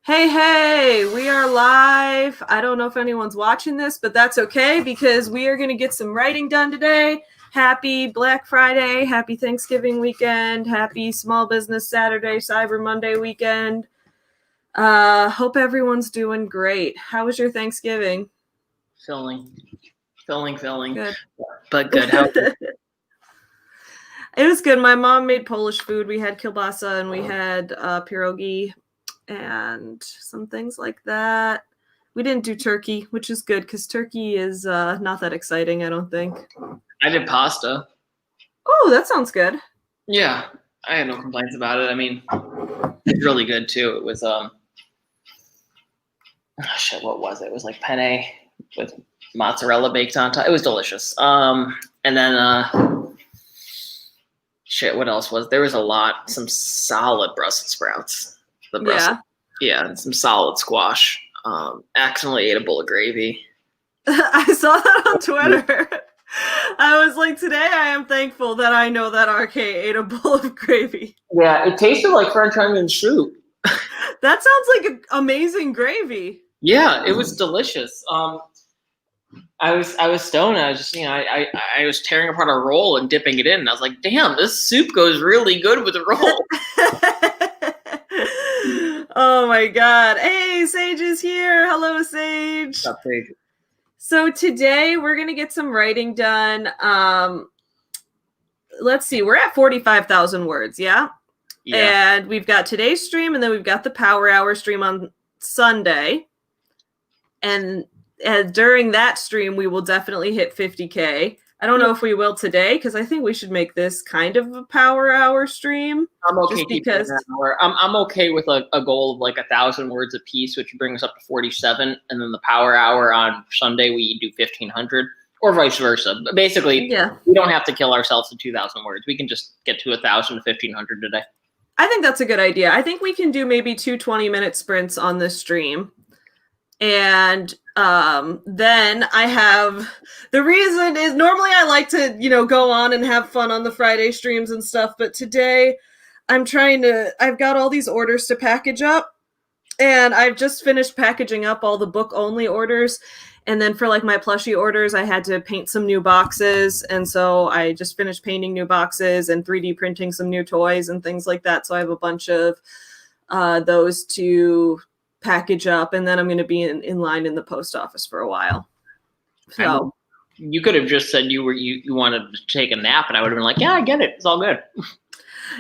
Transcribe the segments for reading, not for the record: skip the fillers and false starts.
Hey, hey, we are live. I don't know if anyone's watching this, but that's okay because we are going to get some writing done today. Happy Black Friday, happy Thanksgiving weekend, happy Small Business Saturday, Cyber Monday weekend. Hope everyone's doing great. How was your Thanksgiving? Filling. Good. But good. How It was good. My mom made Polish food. We had kielbasa and we had pierogi and some things like that. We didn't do turkey, which is good because turkey is not that exciting, I don't think. I did pasta. Oh, that sounds good. Yeah, I had no complaints about it. I mean, it's really good too. It was what was it? It was like penne with mozzarella baked on top. It was delicious. And then what else was there? Was a lot, some solid Brussels sprouts. Yeah, and some solid squash. Accidentally ate a bowl of gravy. I saw that on Twitter. I was like, today I am thankful that I know that RK ate a bowl of gravy. Yeah, it tasted like French onion soup. That sounds like an amazing gravy. Yeah, it was delicious. I was stoned. I was just, I was tearing apart a roll and dipping it in. And I was like, damn, this soup goes really good with the roll. Oh my God. Hey, Sage is here. Hello, Sage. What's up, Sage? So today we're going to get some writing done. Let's see. We're at 45,000 words. Yeah. And we've got today's stream and then we've got the Power Hour stream on Sunday. And during that stream, we will definitely hit 50K. I don't know if we will today because I think we should make this kind of a Power Hour stream. I'm okay because I'm okay with a goal of like 1,000 words a piece, which brings up to 47, and then the Power Hour on Sunday we do 1,500, or vice versa. But basically, we don't have to kill ourselves to 2,000 words. We can just get to 1,000 to 1,500 today. I think that's a good idea. I think we can do maybe 2 20-minute sprints on this stream. And then I have, the reason is normally I like to, go on and have fun on the Friday streams and stuff. But today I've got all these orders to package up, and I've just finished packaging up all the book only orders. And then for like my plushie orders, I had to paint some new boxes. And so I just finished painting new boxes and 3D printing some new toys and things like that. So I have a bunch of those to package up, and then I'm going to be in line in the post office for a while. So you could have just said you wanted to take a nap, and I would have been like, yeah, I get it. It's all good.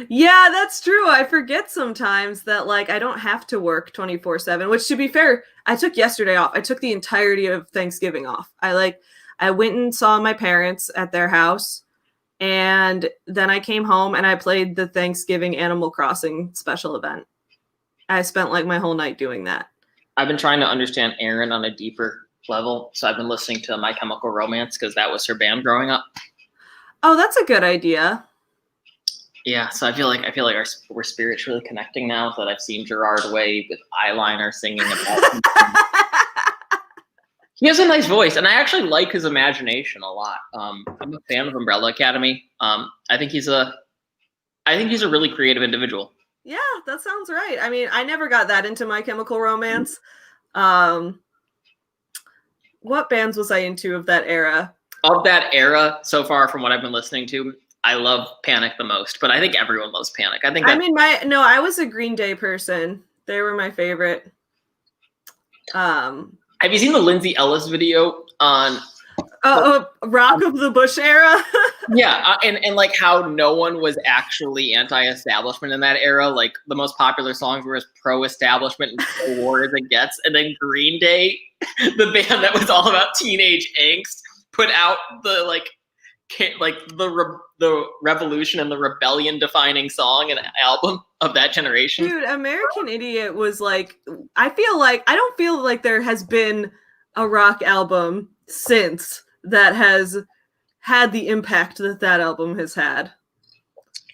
Yeah, that's true. I forget sometimes that like I don't have to work 24/7, which to be fair, I took yesterday off. I took the entirety of Thanksgiving off. I went and saw my parents at their house, and then I came home and I played the Thanksgiving Animal Crossing special event. I spent like my whole night doing that. I've been trying to understand Erin on a deeper level. So I've been listening to My Chemical Romance because that was her band growing up. Oh, that's a good idea. Yeah, so I feel like we're spiritually connecting now that I've seen Gerard Way with eyeliner singing about. He has a nice voice, and I actually like his imagination a lot. I'm a fan of Umbrella Academy. I think he's a really creative individual. Yeah, that sounds right. I mean, I never got that into My Chemical Romance. What bands was I into of that era? Of that era, so far from what I've been listening to, I love Panic the most, but I think everyone loves Panic. I was a Green Day person. They were my favorite. Have you seen the Lindsay Ellis video on Rock of the Bush era? Yeah, and like how no one was actually anti-establishment in that era. Like the most popular songs were as pro-establishment and pro-war as it gets. And then Green Day, the band that was all about teenage angst, put out the the revolution and the rebellion defining song and album of that generation. Dude, American Idiot was like, I don't feel like there has been a rock album since that has had the impact that album has had.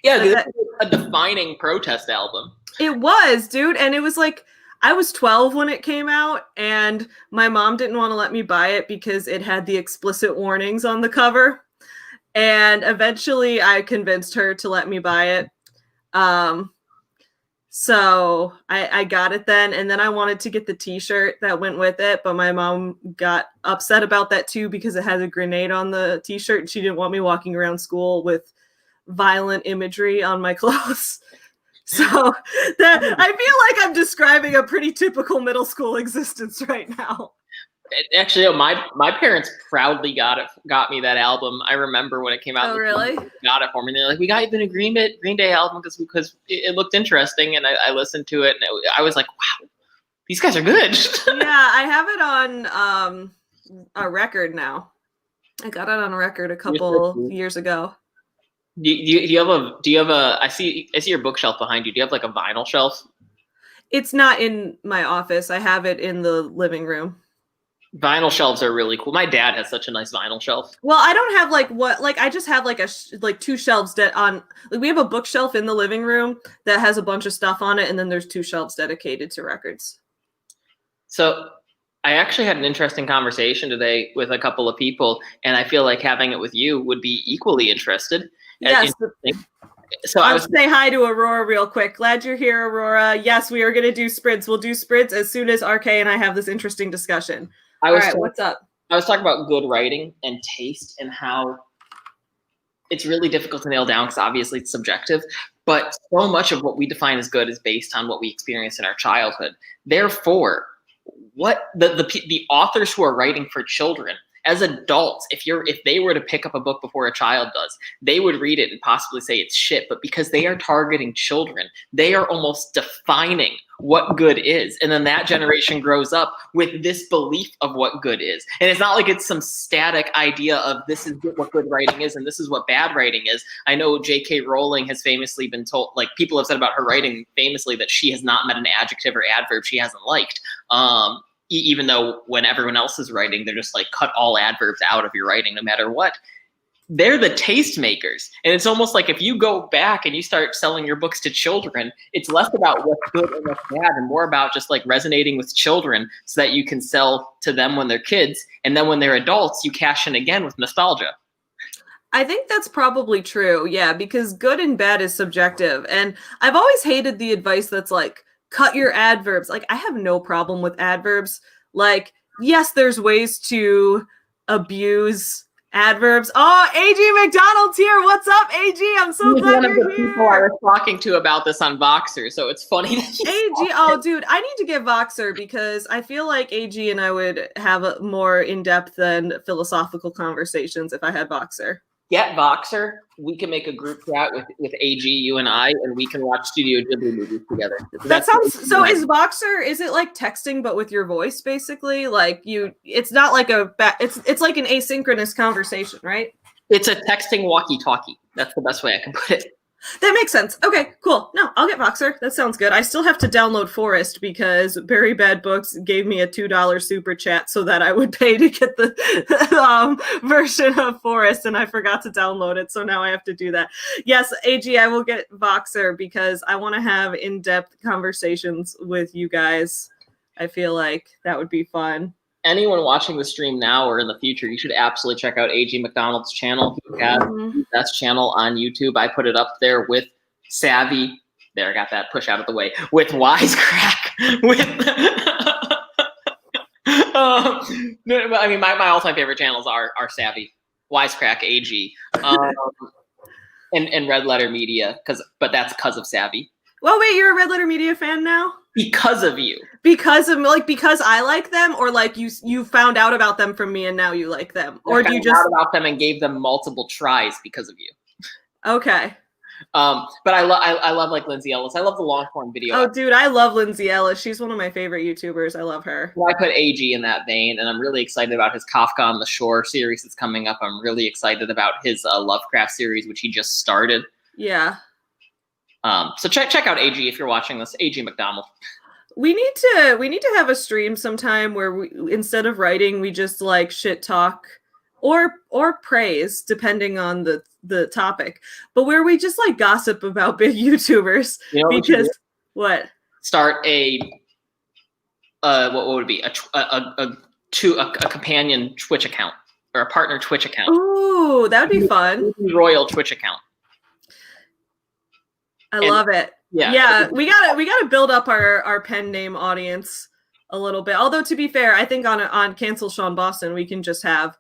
Yeah, dude, a defining protest album. It was, dude, and it was like, I was 12 when it came out, and my mom didn't want to let me buy it because it had the explicit warnings on the cover. And eventually I convinced her to let me buy it. So I got it then, and then I wanted to get the t-shirt that went with it, but my mom got upset about that too because it had a grenade on the t-shirt and she didn't want me walking around school with violent imagery on my clothes. So that I feel like I'm describing a pretty typical middle school existence right now. Actually, my parents proudly got me that album. I remember when it came out. Oh, really? Got it for me. And they're like, "We got you the new Green Day album because it looked interesting." And I listened to it, and I was like, "Wow, these guys are good." Yeah, I have it on a record now. I got it on a record a couple years ago. Do you have a? I see your bookshelf behind you. Do you have like a vinyl shelf? It's not in my office. I have it in the living room. Vinyl shelves are really cool. My dad has such a nice vinyl shelf. Well, I don't have I just have like two shelves we have a bookshelf in the living room that has a bunch of stuff on it, and then there's two shelves dedicated to records. So I actually had an interesting conversation today with a couple of people, and I feel like having it with you would be equally interested. Yes. So I'll say hi to Aurora real quick. Glad you're here, Aurora. Yes, we are going to do sprints. We'll do sprints as soon as RK and I have this interesting discussion. All right, what's up? I was talking about good writing and taste and how it's really difficult to nail down because obviously it's subjective, but so much of what we define as good is based on what we experience in our childhood. Therefore, what the authors who are writing for children, as adults, if they were to pick up a book before a child does, they would read it and possibly say it's shit, but because they are targeting children, they are almost defining what good is. And then that generation grows up with this belief of what good is. And it's not like it's some static idea of this is what good writing is and this is what bad writing is. I know J.K. Rowling has famously been told, like people have said about her writing famously, that she has not met an adjective or adverb she hasn't liked. Even though when everyone else is writing, they're just like, cut all adverbs out of your writing no matter what. They're the tastemakers. And it's almost like if you go back and you start selling your books to children, it's less about what's good and what's bad and more about just like resonating with children so that you can sell to them when they're kids. And then when they're adults, you cash in again with nostalgia. I think that's probably true. Yeah, because good and bad is subjective. And I've always hated the advice that's like, cut your adverbs. Like, I have no problem with adverbs. Like, yes, there's ways to abuse adverbs. Oh, AG McDonald's here. What's up, AG? I'm so glad you're here. One of the people I was talking to about this on Voxer, so it's funny. AG, oh, dude, I need to get Voxer because I feel like AG and I would have a more in-depth and philosophical conversations if I had Voxer. Get Voxer. We can make a group chat with AG, you and I, and we can watch Studio Ghibli movies together. That sounds so. Is Voxer? Is it like texting but with your voice, basically? Like it's not like it's like an asynchronous conversation, right? It's a texting walkie-talkie. That's the best way I can put it. That makes sense. Okay, cool. No, I'll get Voxer. That sounds good. I still have to download Forest because Very Bad Books gave me a $2 super chat so that I would pay to get the version of Forest, and I forgot to download it, so now I have to do that. Yes, AG, I will get Voxer because I want to have in-depth conversations with you guys. I feel like that would be fun. Anyone watching the stream now or in the future, you should absolutely check out AG McDonald's channel. He has the best channel on YouTube. I put it up there with Savvy. There, I got that push out of the way. With Wisecrack. I mean, my all-time favorite channels are Savvy, Wisecrack, AG, and Red Letter Media. But that's because of Savvy. Well, wait, you're a Red Letter Media fan now? Because of you. Because I like them, or like you found out about them from me and now you like them, or do you just found out about them and gave them multiple tries because of you? Okay. But I love like Lindsay Ellis. I love the long form video. Oh, dude, I love Lindsay Ellis. She's one of my favorite YouTubers. I love her. Well, I put AG in that vein, and I'm really excited about his Kafka on the Shore series that's coming up. I'm really excited about his Lovecraft series, which he just started. Yeah. So check out AG if you're watching this. AG McDonald. We need to have a stream sometime where we, instead of writing, we just like shit talk or praise depending on the topic, but where we just like gossip about big YouTubers. You know because what? Start a what would it be a companion Twitch account or a partner Twitch account. Ooh, that would be fun. Royal Twitch account. I love it. Yeah, we gotta build up our pen name audience a little bit. Although to be fair, I think on Cancel Sean Boston, we can just have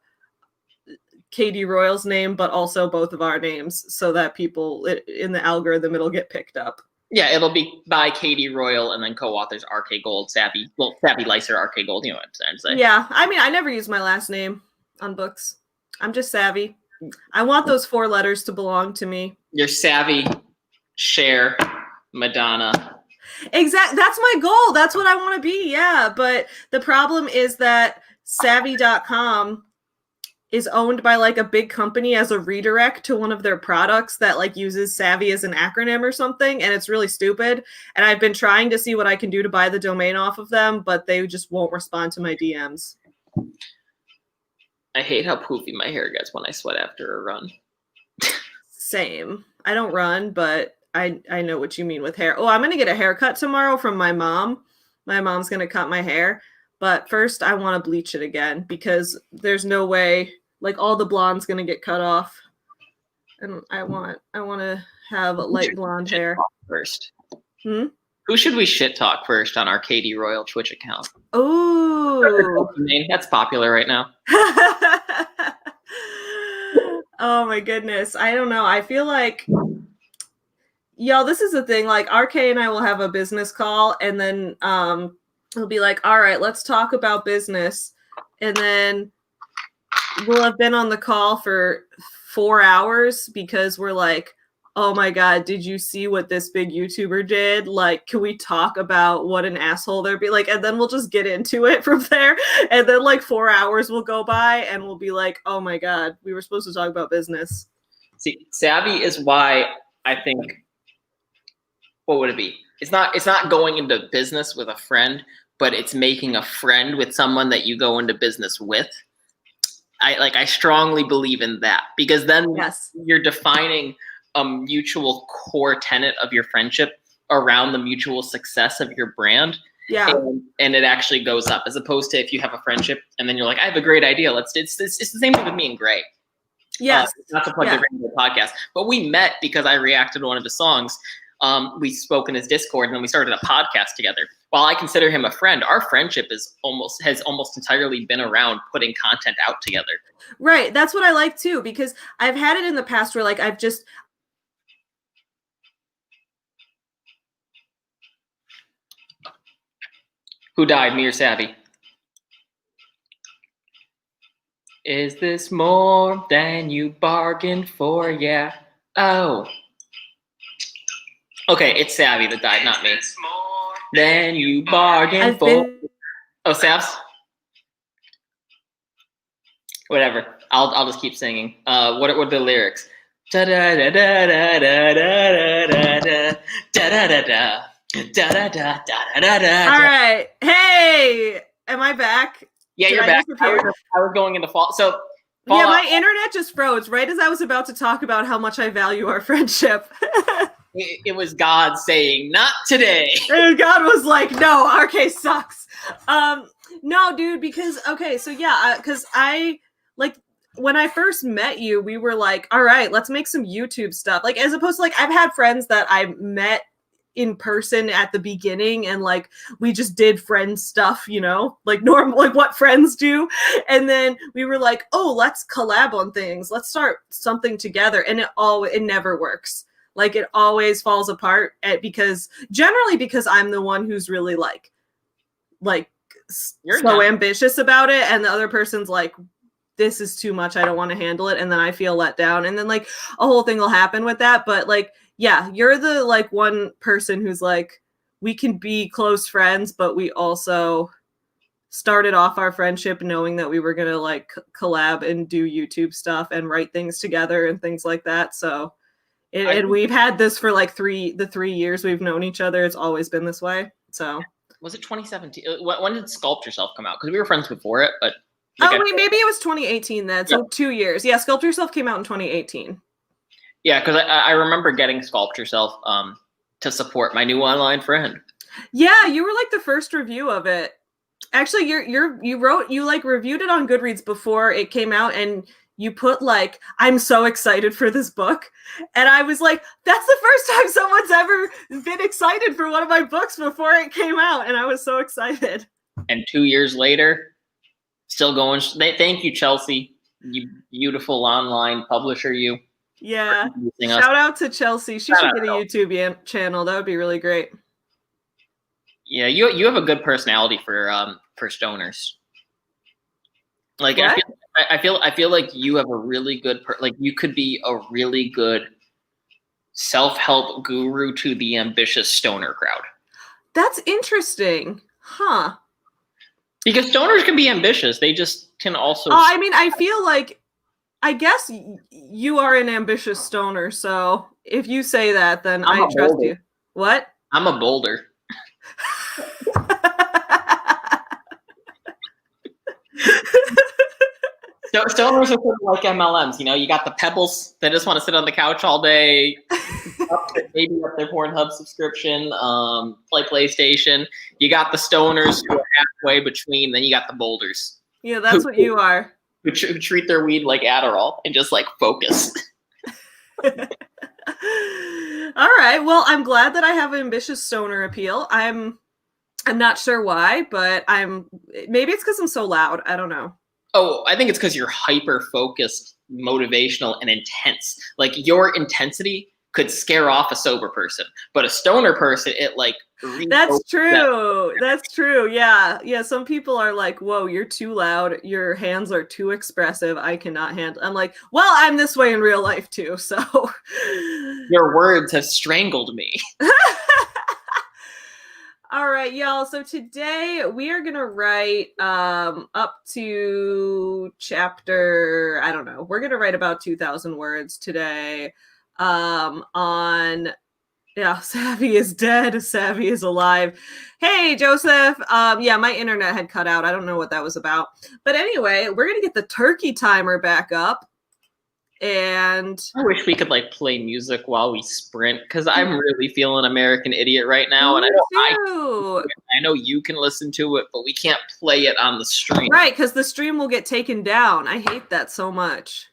Katie Royal's name, but also both of our names, so that people in the algorithm it'll get picked up. Yeah, it'll be by Katie Royal and then co-authors RK Gold, Savvy Lyser, RK Gold. You know what I'm trying to say? Yeah, I mean, I never use my last name on books. I'm just Savvy. I want those 4 letters to belong to me. You're Savvy, Cher, Madonna. Exactly. That's my goal. That's what I want to be. Yeah. But the problem is that savvy.com is owned by like a big company as a redirect to one of their products that like uses Savvy as an acronym or something. And it's really stupid. And I've been trying to see what I can do to buy the domain off of them, but they just won't respond to my DMs. I hate how poofy my hair gets when I sweat after a run. Same. I don't run, but I know what you mean with hair. Oh, I'm going to get a haircut tomorrow from my mom. My mom's going to cut my hair. But first, I want to bleach it again because there's no way, like, all the blonde's going to get cut off. And I want to have light blonde hair. First. Who should we shit talk first on our Katie Royal Twitch account? Oh. That's popular right now. Oh, my goodness. I don't know. I feel like... Yo, this is the thing. Like, RK and I will have a business call, and then he'll be like, all right, let's talk about business. And then we'll have been on the call for 4 hours because we're like, oh my God, did you see what this big YouTuber did? Like, can we talk about what an asshole they're be like? And then we'll just get into it from there. And then like 4 hours will go by and we'll be like, oh my God, we were supposed to talk about business. See, Savvy is why I think, what would it be? It's not going into business with a friend, but it's making a friend with someone that you go into business with. I strongly believe in that because then you're defining a mutual core tenet of your friendship around the mutual success of your brand. Yeah. And it actually goes up as opposed to if you have a friendship and then you're like, I have a great idea. It's the same thing with me and Gray. Yes. Not to plug the radio podcast, but we met because I reacted to one of his songs. We spoke in his Discord and then we started a podcast together. While I consider him a friend, our friendship has almost entirely been around putting content out together. Right. That's what I like too, because I've had it in the past where like Who died, me or Savvy? Is this more than you bargained for? Yeah. Oh. Okay, it's Savvy that died, not me. Than you bargained for. Oh, Savs? Whatever. I'll just keep singing. What are the lyrics? Da da da da da da da da da da da da. Da, da, da, da, da, da. All right. Hey, am I back? Yeah, you're back. I was going into fall. So yeah, my internet just froze right as I was about to talk about how much I value our friendship. It was God saying, not today. And God was like, no, RK sucks. No, dude, because, okay, so yeah, because I, like, when I first met you, we were like, all right, let's make some YouTube stuff. Like, as opposed to, like, I've had friends that I met in person at the beginning and like we just did friend stuff, you know, like normal, like what friends do. And then we were like, oh, let's collab on things, let's start something together, and it never works. Like it always falls apart because I'm the one who's really like you're so ambitious about it, and the other person's like, this is too much, I don't want to handle it, and then I feel let down, and then like a whole thing will happen with that. But like, yeah, you're the like one person who's like, we can be close friends, but we also started off our friendship knowing that we were going to like collab and do YouTube stuff and write things together and things like that. So, and we've had this for like the 3 years we've known each other. It's always been this way. So was it 2017? When did Sculpt Yourself come out? Because we were friends before it, but maybe it was 2018 then. So 2 years. Yeah, Sculpt Yourself came out in 2018. Yeah, because I remember getting Sculpt Yourself to support my new online friend. Yeah, you were like the first review of it. Actually, you reviewed it on Goodreads before it came out, and you put like, I'm so excited for this book. And I was like, that's the first time someone's ever been excited for one of my books before it came out. And I was so excited. And 2 years later, still going. Thank you, Chelsea, you beautiful online publisher, you. Yeah. Shout out to Chelsea. She should get a YouTube channel. That would be really great. Yeah, you have a good personality for stoners. Like what? I feel like you have a really good like you could be a really good self-help guru to the ambitious stoner crowd. That's interesting. Huh. Because stoners can be ambitious. They just can also I mean, I feel like I guess you are an ambitious stoner, so if you say that, then I trust you. What? I'm a boulder. So stoners are sort of like MLMs, you know. You got the pebbles that just want to sit on the couch all day, maybe up their Pornhub subscription, play PlayStation. You got the stoners who are halfway between. Then you got the boulders. Yeah, that's what you are. Who treat their weed like Adderall and just like focus. All right. Well, I'm glad that I have ambitious stoner appeal. I'm not sure why, but maybe it's because I'm so loud. I don't know. Oh, I think it's because you're hyper focused, motivational, and intense. Like your intensity could scare off a sober person, but a stoner person, it like. That's true. That's true. Yeah. Some people are like, "Whoa, you're too loud. Your hands are too expressive. I cannot handle." I'm like, "Well, I'm this way in real life too." So. Your words have strangled me. All right, y'all. So today we are gonna write up to chapter, I don't know. We're gonna write about 2,000 words today on Savvy is dead, Savvy is alive. Hey, Joseph. Yeah, my internet had cut out. I don't know what that was about. But anyway, we're gonna get the turkey timer back up. And I wish we could like play music while we sprint, because I'm really feeling American Idiot right now, and I know you can listen to it, but we can't play it on the stream. Right, because the stream will get taken down. I hate that so much.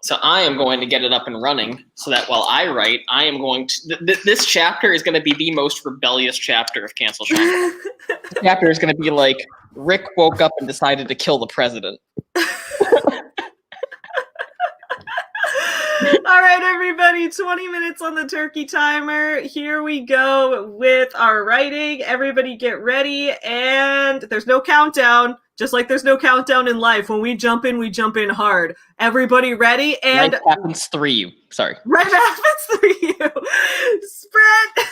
So I am going to get it up and running so that while I write, I am going to. This chapter is going to be the most rebellious chapter of Cancel Shrine. This chapter is going to be like Rick woke up and decided to kill the president. All right, everybody, 20 minutes on the turkey timer. Here we go with our writing. Everybody get ready. And there's no countdown, just like there's no countdown in life. When we jump in hard. Everybody ready? And Life happens 3. Sorry. Life happens 3. Sprint.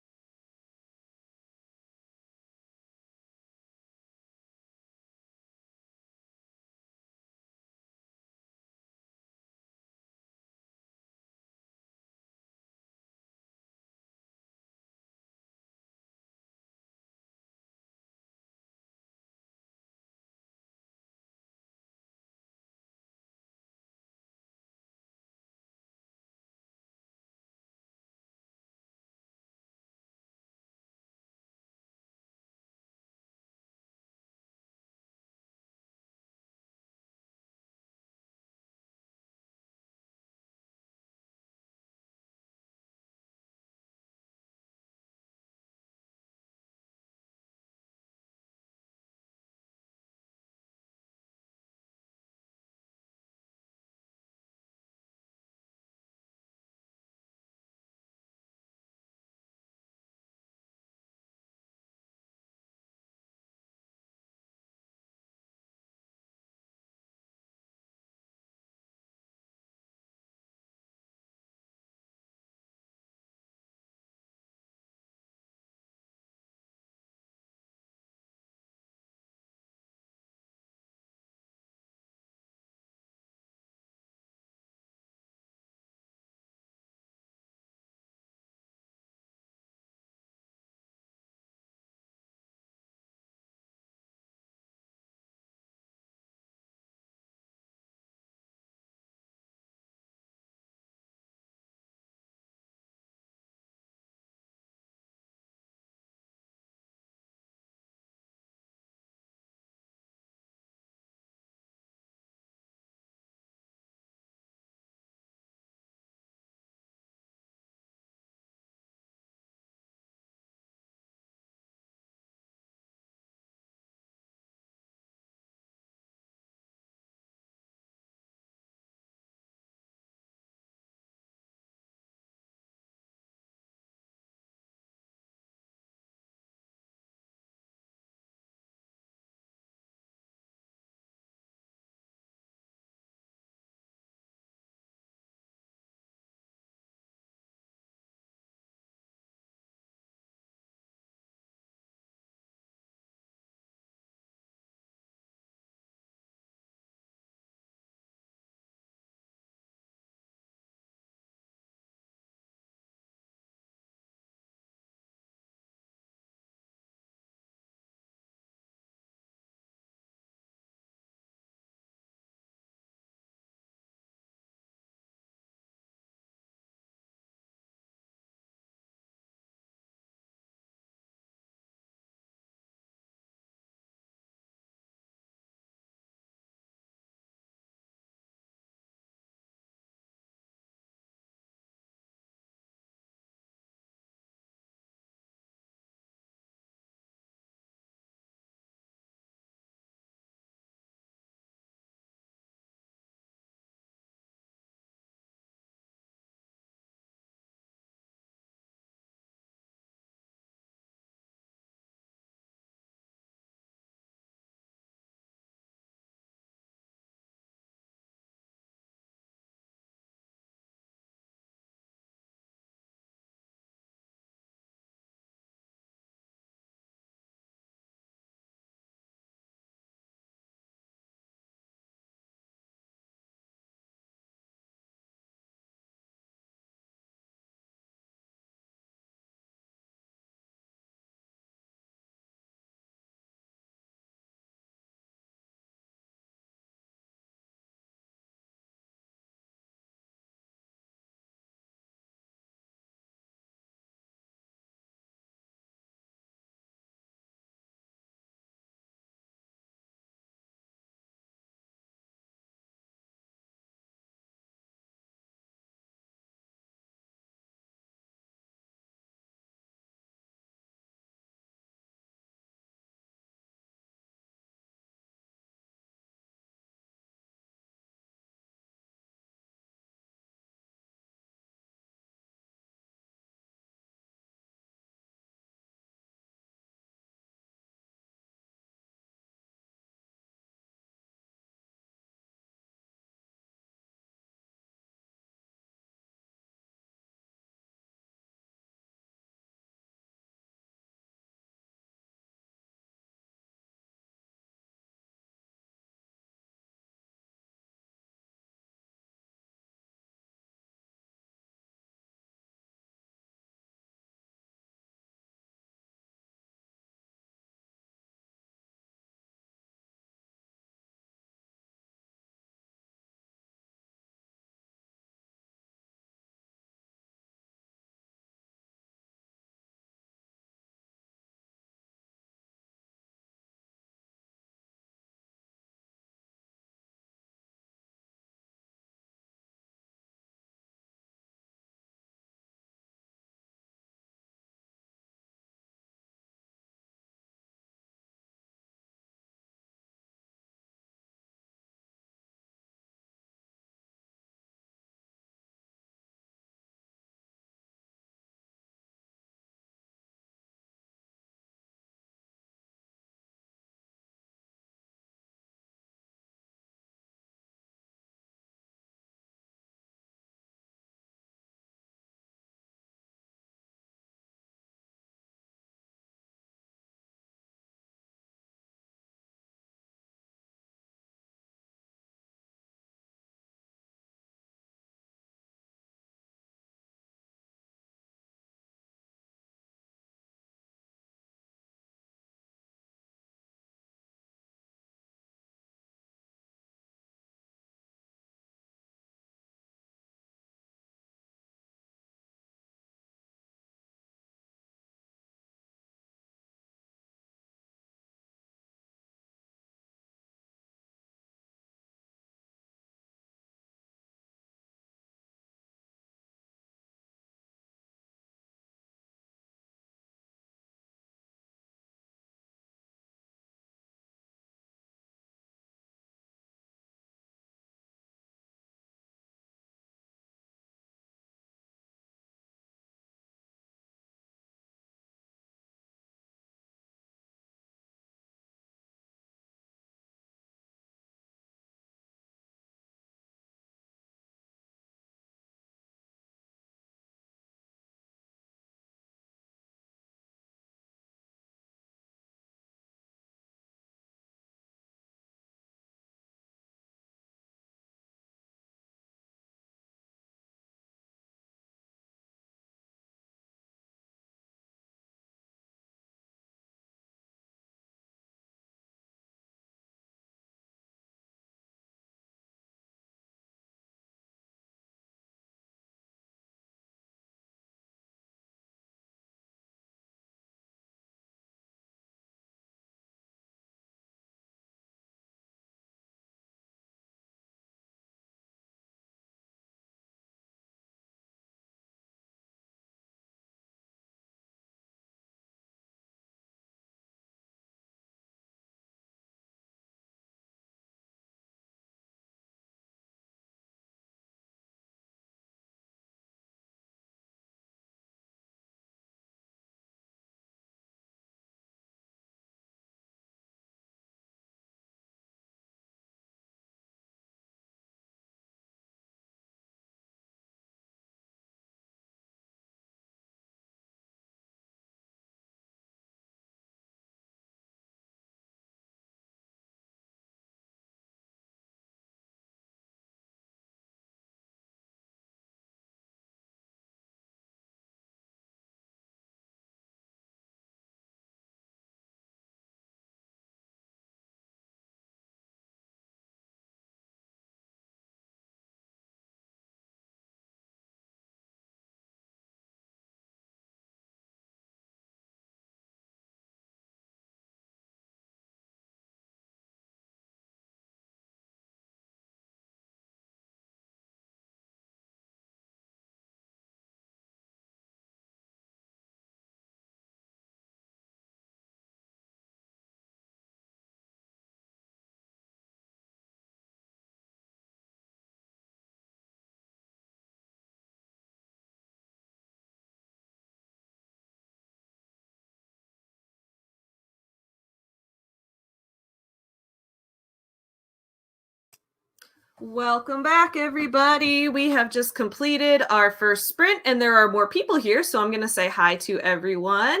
Welcome back, everybody. We have just completed our first sprint, and there are more people here, so I'm going to say hi to everyone.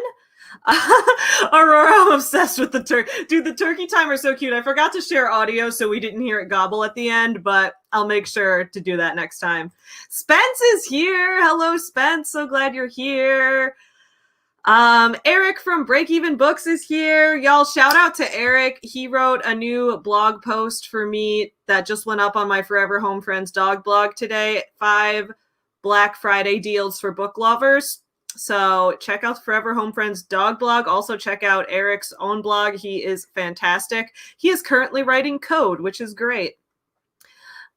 Aurora, I'm obsessed with the turkey. Dude, the turkey timer is so cute. I forgot to share audio, so we didn't hear it gobble at the end, but I'll make sure to do that next time. Spence is here. Hello, Spence. So glad you're here. Eric from Break Even Books is here. Y'all, shout out to Eric. He wrote a new blog post for me that just went up on my Forever Home Friends dog blog today. 5 Black Friday deals for book lovers. So check out Forever Home Friends dog blog. Also check out Eric's own blog. He is fantastic. He is currently writing code, which is great.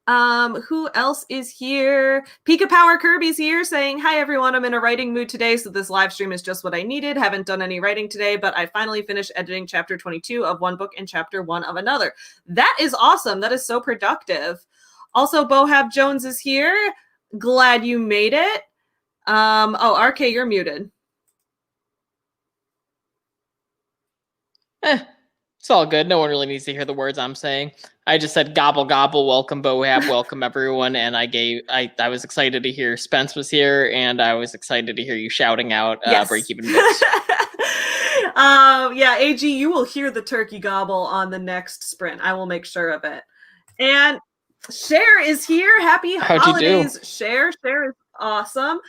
Who else is here? Pika Power Kirby's here saying, hi everyone, I'm in a writing mood today, so this live stream is just what I needed. Haven't done any writing today, but I finally finished editing chapter 22 of one book and chapter 1 of another. That is awesome. That is so productive. Also, Bohab Jones is here. Glad you made it. Oh, RK, you're muted. It's all good. No one really needs to hear the words I'm saying. I just said gobble gobble, welcome Bohab, welcome everyone, and I was excited to hear Spence was here, and I was excited to hear you shouting out Break Even Books. Yeah, AG, you will hear the turkey gobble on the next sprint. I will make sure of it. And Cher is here. Happy holidays, Cher. Cher is awesome.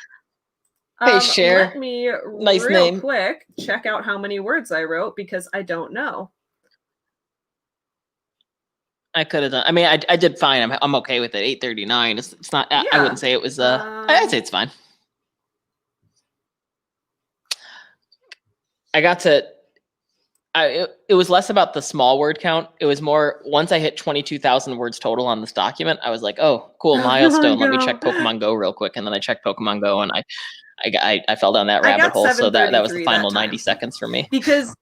Hey, Cher. Let me nice real name. quick check out how many words I wrote because I don't know. I could have done. I mean, I did fine. I'm okay with it. 839. It's not. Yeah. I wouldn't say it was. I'd say it's fine. I got to. It was less about the small word count. It was more once I hit 22,000 words total on this document. I was like, oh, cool, milestone. Let me check Pokemon Go real quick, and then I checked Pokemon Go, and I fell down that rabbit hole. So that was the final 90 seconds for me. Because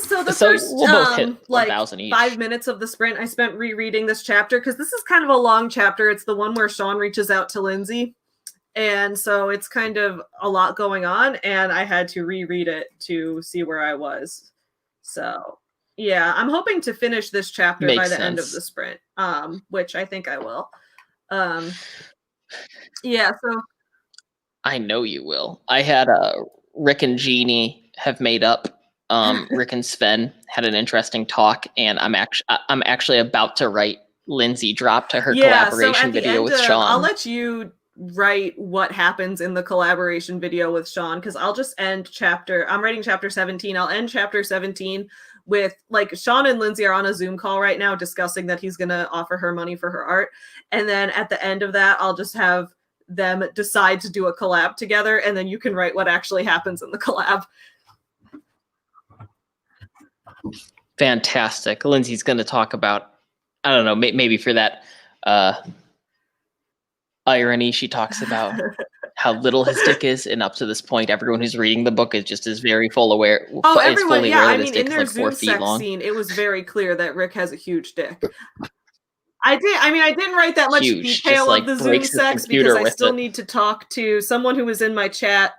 so the first we'll both hit like 1,000 each. 5 minutes of the sprint I spent rereading this chapter because this is kind of a long chapter. It's the one where Sean reaches out to Lindsay, and so it's kind of a lot going on, and I had to reread it to see where I was. So yeah, I'm hoping to finish this chapter by the end of the sprint, which I think I will. Yeah, so I know you will. I had Rick and Jeannie have made up. Rick and Sven had an interesting talk, and I'm actually about to write Lindsay drop to her collaboration video with Sean. I'll let you write what happens in the collaboration video with Sean because I'll just end I'm writing chapter 17. I'll end chapter 17 with like Sean and Lindsay are on a Zoom call right now discussing that he's going to offer her money for her art. And then at the end of that, I'll just have them decide to do a collab together. And then you can write what actually happens in the collab. Fantastic. Lindsay's going to talk about, I don't know, maybe for that irony, she talks about how little his dick is, and up to this point, everyone who's reading the book is very full aware. Oh, everyone, yeah. I mean, in their Zoom sex scene, it was very clear that Rick has a huge dick. I didn't write that much detail of the Zoom sex because I still need to talk to someone who was in my chat.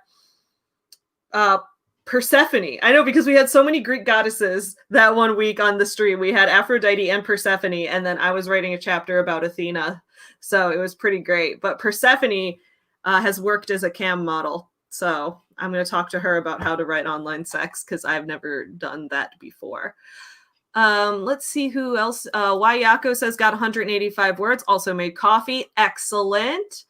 Persephone. I know because we had so many Greek goddesses that one week on the stream. We had Aphrodite and Persephone, and then I was writing a chapter about Athena. So it was pretty great. But Persephone has worked as a cam model. So I'm going to talk to her about how to write online sex because I've never done that before. Let's see who else. Wayako says got 185 words, also made coffee. Excellent.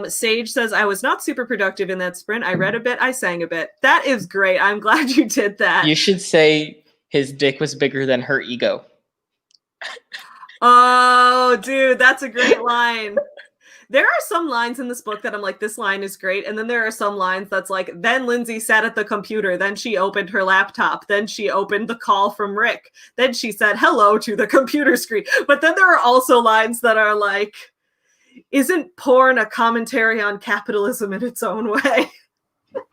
Sage says I was not super productive in that sprint. I read a bit, I sang a bit. That is great. I'm glad you did that. You should say his dick was bigger than her ego. Oh, dude, that's a great line. There are some lines in this book that I'm like, this line is great. And then there are some lines that's like, then Lindsay sat at the computer. Then she opened her laptop. Then she opened the call from Rick. Then she said hello to the computer screen. But then there are also lines that are like, isn't porn a commentary on capitalism in its own way?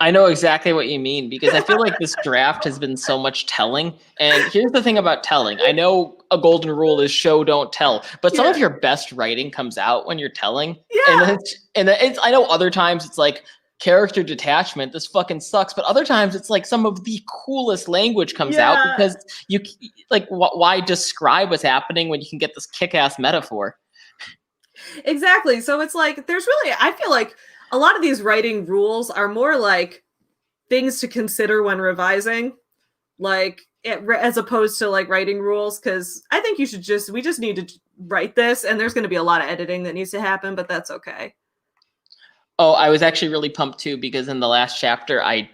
I know exactly what you mean because I feel like this draft has been so much telling. And here's the thing about telling. I know a golden rule is show, don't tell, but some of your best writing comes out when you're telling. Yeah. And I know other times it's like character detachment. This fucking sucks. But other times it's like some of the coolest language comes out because you like, why describe what's happening when you can get this kick-ass metaphor? Exactly. So it's like, I feel like a lot of these writing rules are more like things to consider when revising, like as opposed to like writing rules. Cause I think we just need to write this, and there's going to be a lot of editing that needs to happen, but that's okay. Oh, I was actually really pumped too, because in the last chapter, I've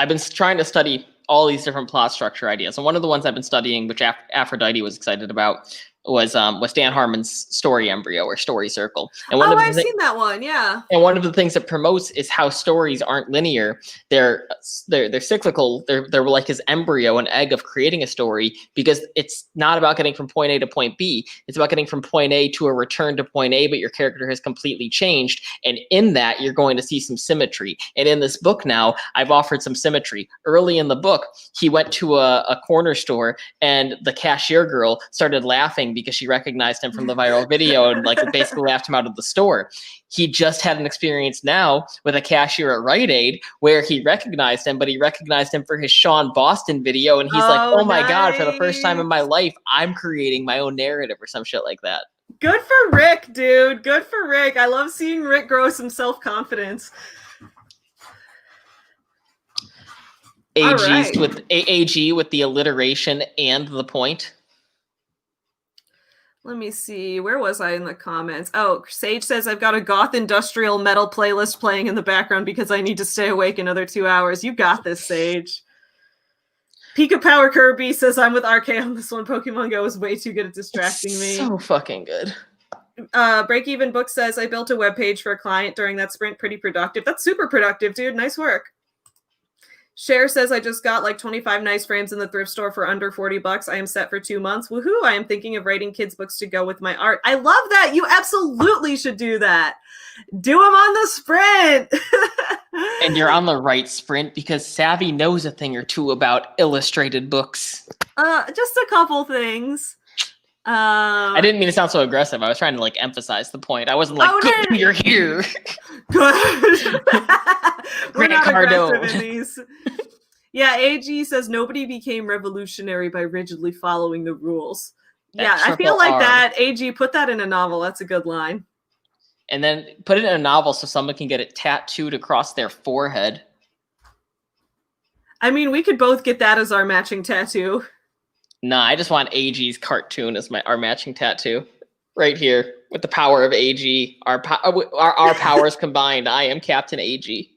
been trying to study all these different plot structure ideas. And one of the ones I've been studying, which Aphrodite was excited about, was Dan Harmon's story embryo or story circle. And I've seen that one, yeah. And one of the things it promotes is how stories aren't linear. They're cyclical. They're like his embryo, an egg of creating a story, because it's not about getting from point A to point B. It's about getting from point A to a return to point A, but your character has completely changed. And in that, you're going to see some symmetry. And in this book now, I've offered some symmetry. Early in the book, he went to a corner store, and the cashier girl started laughing because she recognized him from the viral video and like basically laughed him out of the store. He just had an experience now with a cashier at Rite Aid where he recognized him, but he recognized him for his Sean Boston video. And he's like, oh my God, for the first time in my life, I'm creating my own narrative or some shit like that. Good for Rick, dude. Good for Rick. I love seeing Rick grow some self-confidence. AG with the alliteration and the point. Let me see. Where was I in the comments? Oh, Sage says, I've got a goth industrial metal playlist playing in the background because I need to stay awake another 2 hours. You got this, Sage. Pika Power Kirby says, I'm with RK on this one. Pokemon Go is way too good at distracting me. So fucking good. Break Even Book says, I built a webpage for a client during that sprint. Pretty productive. That's super productive, dude. Nice work. Cher says, I just got like 25 nice frames in the thrift store for under $40. I am set for 2 months. Woohoo! I am thinking of writing kids' books to go with my art. I love that. You absolutely should do that. Do them on the sprint. And you're on the right sprint because Savvy knows a thing or two about illustrated books. Just a couple things. I didn't mean to sound so aggressive. I was trying to like emphasize the point. I wasn't like, good, no. You're here. Good. We're not aggressive in these. Yeah, AG says nobody became revolutionary by rigidly following the rules. Yeah, I feel like that. AG, put that in a novel. That's a good line. And then put it in a novel so someone can get it tattooed across their forehead. I mean, we could both get that as our matching tattoo. Nah, I just want AG's cartoon as our matching tattoo. Right here. With the power of AG. Our powers combined. I am Captain AG.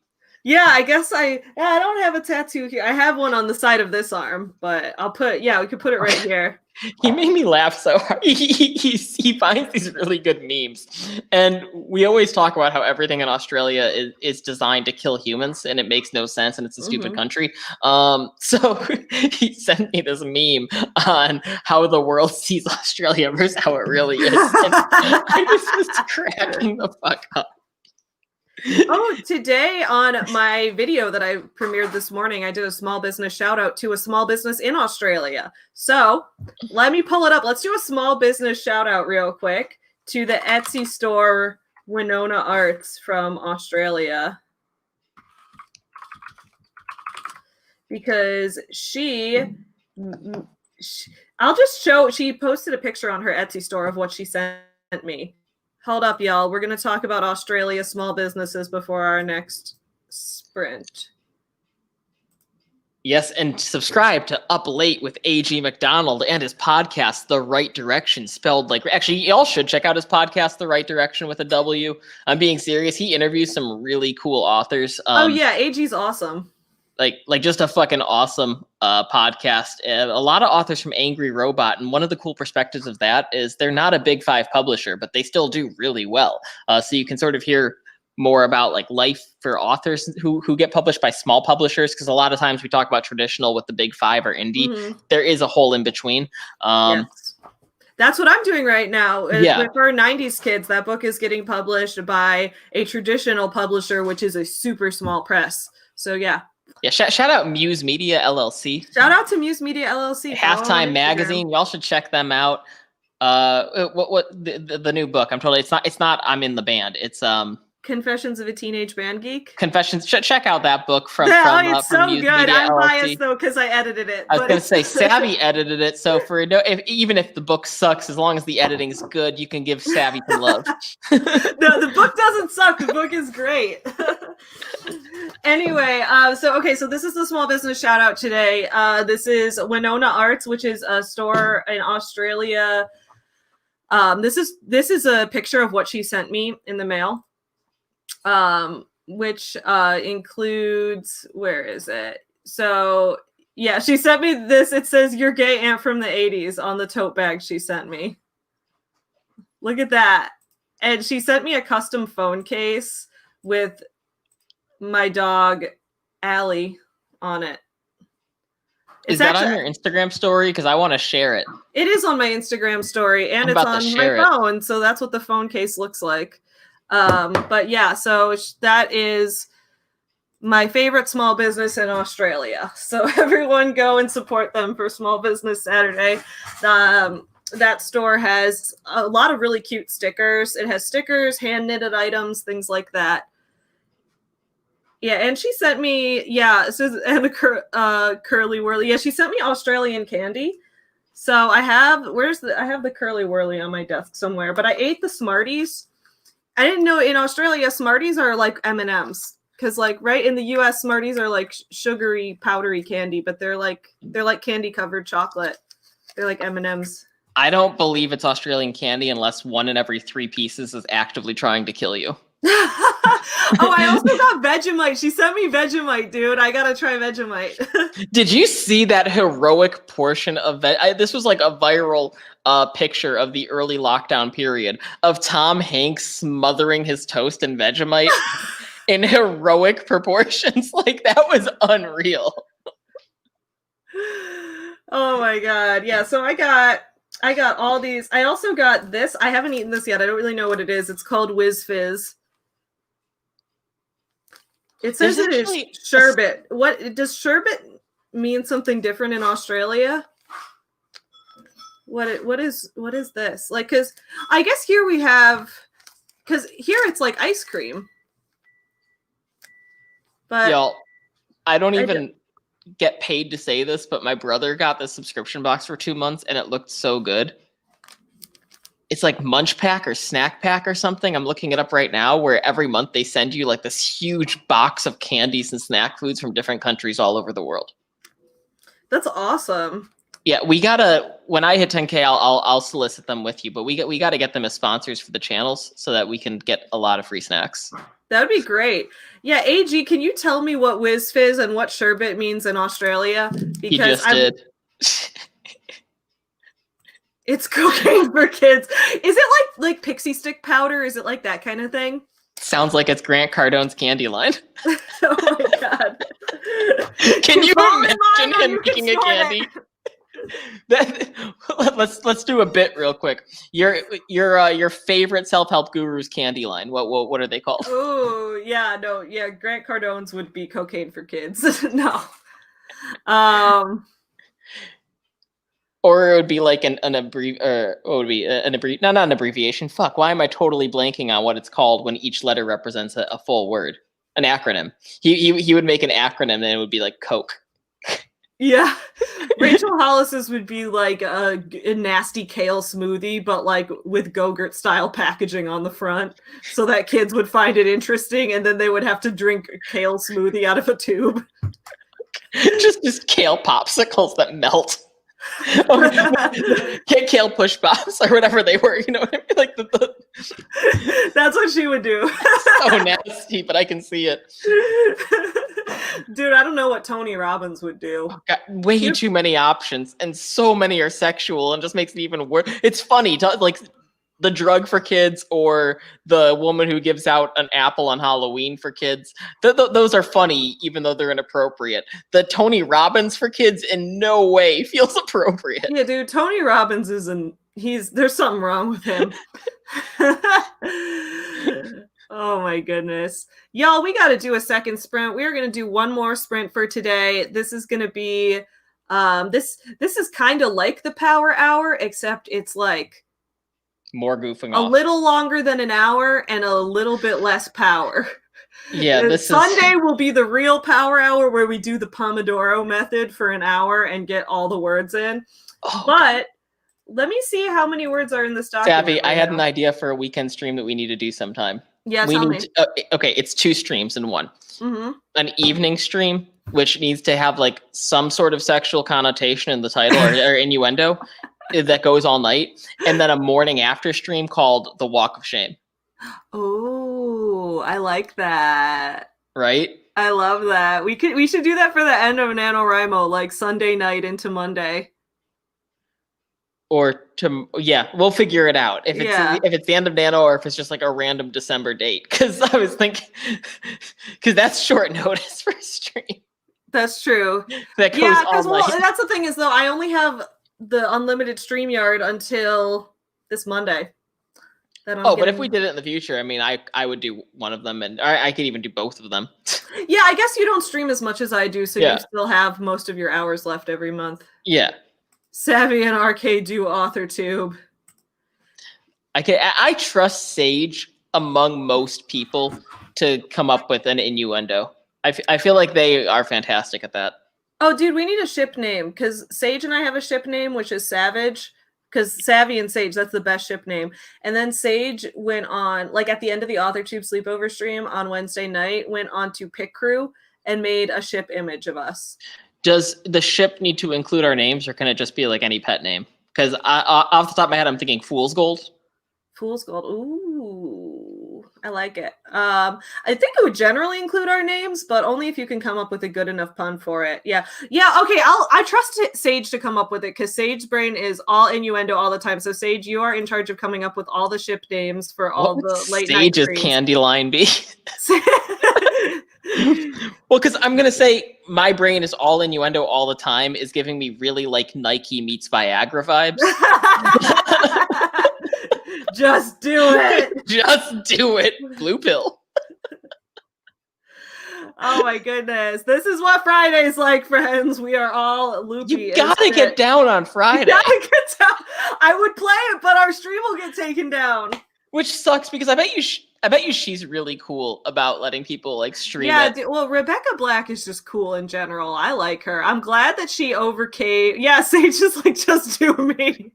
Yeah, I guess I don't have a tattoo here. I have one on the side of this arm, but we could put it right here. He made me laugh so hard. He finds these really good memes. And we always talk about how everything in Australia is designed to kill humans, and it makes no sense, and it's a stupid country. So he sent me this meme on how the world sees Australia versus how it really is. And I was just cracking the fuck up. Oh, today on my video that I premiered this morning, I did a small business shout out to a small business in Australia. So let me pull it up. Let's do a small business shout out real quick to the Etsy store Winona Arts from Australia. Because she posted a picture on her Etsy store of what she sent me. Hold up, y'all. We're going to talk about Australia small businesses before our next sprint. Yes, and subscribe to Up Late with A.G. McDonald and his podcast, The Right Direction, spelled like... Actually, y'all should check out his podcast, The Right Direction, with a W. I'm being serious. He interviews some really cool authors. Oh, yeah. A.G.'s awesome. Like just a fucking awesome podcast. A lot of authors from Angry Robot, and one of the cool perspectives of that is they're not a big 5 publisher, but they still do really well. So you can sort of hear more about like life for authors who get published by small publishers, because a lot of times we talk about traditional with the big 5 or indie. Mm-hmm. There is a whole in between. Yes. That's what I'm doing right now. Yeah. With our 90s Kids, that book is getting published by a traditional publisher, which is a super small press. So yeah. Yeah, shout out Muse Media LLC. Shout out to Muse Media LLC. Halftime Magazine. Y'all should check them out. What the new book? I'm totally. It's not. I'm in the band. It's Confessions of a Teenage Band Geek. Confessions. Check out that book from it's from so Used good. Media I'm LLC. biased though because I edited it. I was going to say Savvy edited it, so for even if the book sucks, as long as the editing's good, you can give Savvy some love. No, the book doesn't suck. The book is great. Anyway, so this is the small business shout out today. This is Winona Arts, which is a store in Australia. This is a picture of what she sent me in the mail. Which includes, where is it? So yeah, she sent me this. It says "Your gay aunt from the 80s" on the tote bag she sent me. Look at that. And she sent me a custom phone case with my dog Allie on it. Is that on your Instagram story? Because I want to share it. It is on my Instagram story, and it's on my phone. So that's what the phone case looks like. But yeah, so that is my favorite small business in Australia. So everyone go and support them for Small Business Saturday. That store has a lot of really cute stickers. It has stickers, hand knitted items, things like that. Yeah, and she sent me, it says, and a curly whirly. Yeah, she sent me Australian candy. So I have the curly whirly on my desk somewhere, but I ate the Smarties. I didn't know in Australia Smarties are like M&Ms, because like right in the US Smarties are like sugary powdery candy, but they're like candy covered chocolate. They're like M&Ms. I don't believe it's Australian candy unless 1 in every 3 pieces is actively trying to kill you. Oh, I also got Vegemite. She sent me Vegemite, dude. I gotta try Vegemite. Did you see that heroic portion of this was like a viral picture of the early lockdown period of Tom Hanks smothering his toast in Vegemite in heroic proportions. Like, that was unreal. Oh my god. Yeah, so I got all these. I also got this. I haven't eaten this yet. I don't really know what it is. It's called Whiz Fizz. It says it is sherbet. What does sherbet mean? Something different in Australia? What is this? Like, because I guess here we have, because here it's like ice cream. But y'all, I don't even get paid to say this, but my brother got this subscription box for 2 months and it looked so good. It's like Munch Pack or Snack Pack or something. I'm looking it up right now, where every month they send you like this huge box of candies and snack foods from different countries all over the world. That's awesome. Yeah, we gotta, when I hit 10K, I'll solicit them with you, but we gotta get them as sponsors for the channels so that we can get a lot of free snacks. That would be great. Yeah, AG, can you tell me what Whiz Fizz and what sherbet means in Australia? Because he just did. It's cocaine for kids. Is it like pixie stick powder? Is it like that kind of thing? Sounds like it's Grant Cardone's candy line. Oh my god! Can you imagine him making a candy? Let's do a bit real quick. Your favorite self-help guru's candy line. What are they called? Oh yeah, no, yeah. Grant Cardone's would be cocaine for kids. No. Or it would be like not an abbreviation. Fuck, why am I totally blanking on what it's called when each letter represents a full word? An acronym. He would make an acronym and it would be like Coke. Yeah. Rachel Hollis's would be like a nasty kale smoothie, but like with Go-Gurt style packaging on the front so that kids would find it interesting and then they would have to drink kale smoothie out of a tube. just kale popsicles that melt. Kale push pops or whatever they were, you know what I mean? Like That's what she would do. So nasty, but I can see it. Dude, I don't know what Tony Robbins would do. Got way too many options, and so many are sexual, and just makes it even worse. It's funny, like the drug for kids or the woman who gives out an apple on Halloween for kids. Those are funny, even though they're inappropriate. The Tony Robbins for kids in no way feels appropriate. Yeah, dude, Tony Robbins there's something wrong with him. Oh my goodness. Y'all, we got to do a second sprint. We are going to do one more sprint for today. This is going to be, this is kind of like the Power Hour, except it's like More goofing A off. little longer than an hour and a little bit less power. Yeah, Sunday will be the real power hour where we do the Pomodoro method for an hour and get all the words in. Oh, but let me see how many words are in this document. Savvy, I had an idea for a weekend stream that we need to do sometime. Yeah, tell me. Okay, it's 2 streams in one. Mm-hmm. An evening stream, which needs to have like some sort of sexual connotation in the title or innuendo that goes all night, and then a morning after stream called The Walk of Shame. Oh, I like that. Right? I love that. We should do that for the end of NaNoWriMo, like Sunday night into Monday. Or we'll figure it out if it's the end of Nano or if it's just like a random December date. Because I was thinking, because that's short notice for a stream. That's true. That goes all night. That's the thing is though, I only have the unlimited StreamYard until this Monday. But if we did it in the future, I mean, I would do one of them, and I could even do both of them. Yeah, I guess you don't stream as much as I do, so you still have most of your hours left every month. Yeah. Savvy and Arcade do AuthorTube. I trust Sage among most people to come up with an innuendo. I feel like they are fantastic at that. Oh, dude, we need a ship name because Sage and I have a ship name, which is Savage. Because Savvy and Sage, that's the best ship name. And then Sage went on, like at the end of the AuthorTube sleepover stream on Wednesday night, went on to Pick Crew and made a ship image of us. Does the ship need to include our names, or can it just be like any pet name? Because off the top of my head, I'm thinking Fool's Gold. Fool's Gold. Ooh, I like it. I think it would generally include our names, but only if you can come up with a good enough pun for it. Yeah. Okay. I trust Sage to come up with it because Sage's brain is all innuendo all the time. So Sage, you are in charge of coming up with all the ship names for all the late night Sage's candy line be? Well, because I'm gonna say my brain is all innuendo all the time is giving me really like Nike meets Viagra vibes. Just do it. Just do it. Blue pill. Oh my goodness. This is what Friday's like, friends. We are all loopy. You gotta get down on Friday. You gotta get down. I would play it, but our stream will get taken down. Which sucks because I bet you she's really cool about letting people like stream it. Yeah, well, Rebecca Black is just cool in general. I like her. I'm glad that she overcame. Yeah, Sage is like, just do me.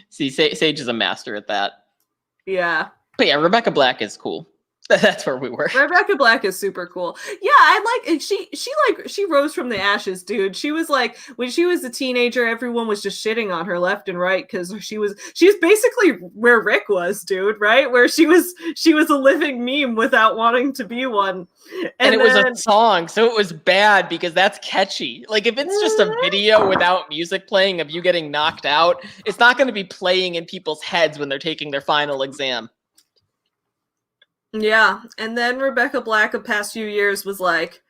See, Sage is a master at that. Yeah. But yeah, Rebecca Black is cool. That's where we were. Rebecca Black is super cool. Yeah, I like she rose from the ashes, dude. She was like, when she was a teenager, everyone was just shitting on her left and right because she was basically where Rick was, dude, right? Where she was a living meme without wanting to be one. And it was a song, so it was bad because that's catchy. Like if it's just a video without music playing of you getting knocked out, it's not going to be playing in people's heads when they're taking their final exam. Yeah, and then Rebecca Black the past few years was like,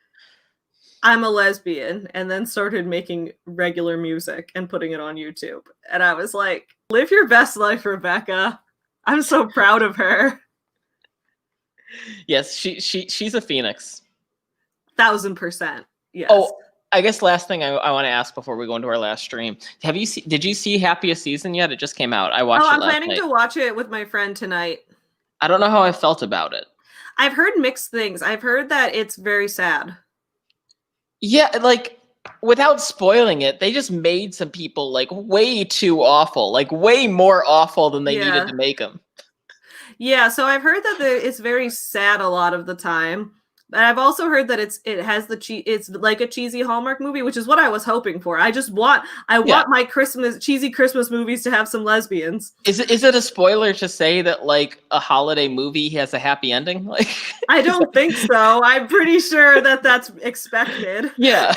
I'm a lesbian, and then started making regular music and putting it on YouTube. And I was like, live your best life, Rebecca. I'm so proud of her. Yes, she's a phoenix. 1000%. Yes. Oh, I guess last thing I want to ask before we go into our last stream. Did you see Happiest Season yet? It just came out. I watched it last night. I'm planning to watch it with my friend tonight. I don't know how I felt about it. I've heard mixed things. I've heard that it's very sad. Yeah, like without spoiling it, they just made some people like way too awful, like way more awful than they needed to make them. Yeah, so I've heard that it's very sad a lot of the time. But I've also heard that it's like a cheesy Hallmark movie, which is what I was hoping for. I want my cheesy Christmas movies to have some lesbians. Is it a spoiler to say that like a holiday movie has a happy ending? Like I don't think so. I'm pretty sure that that's expected. Yeah.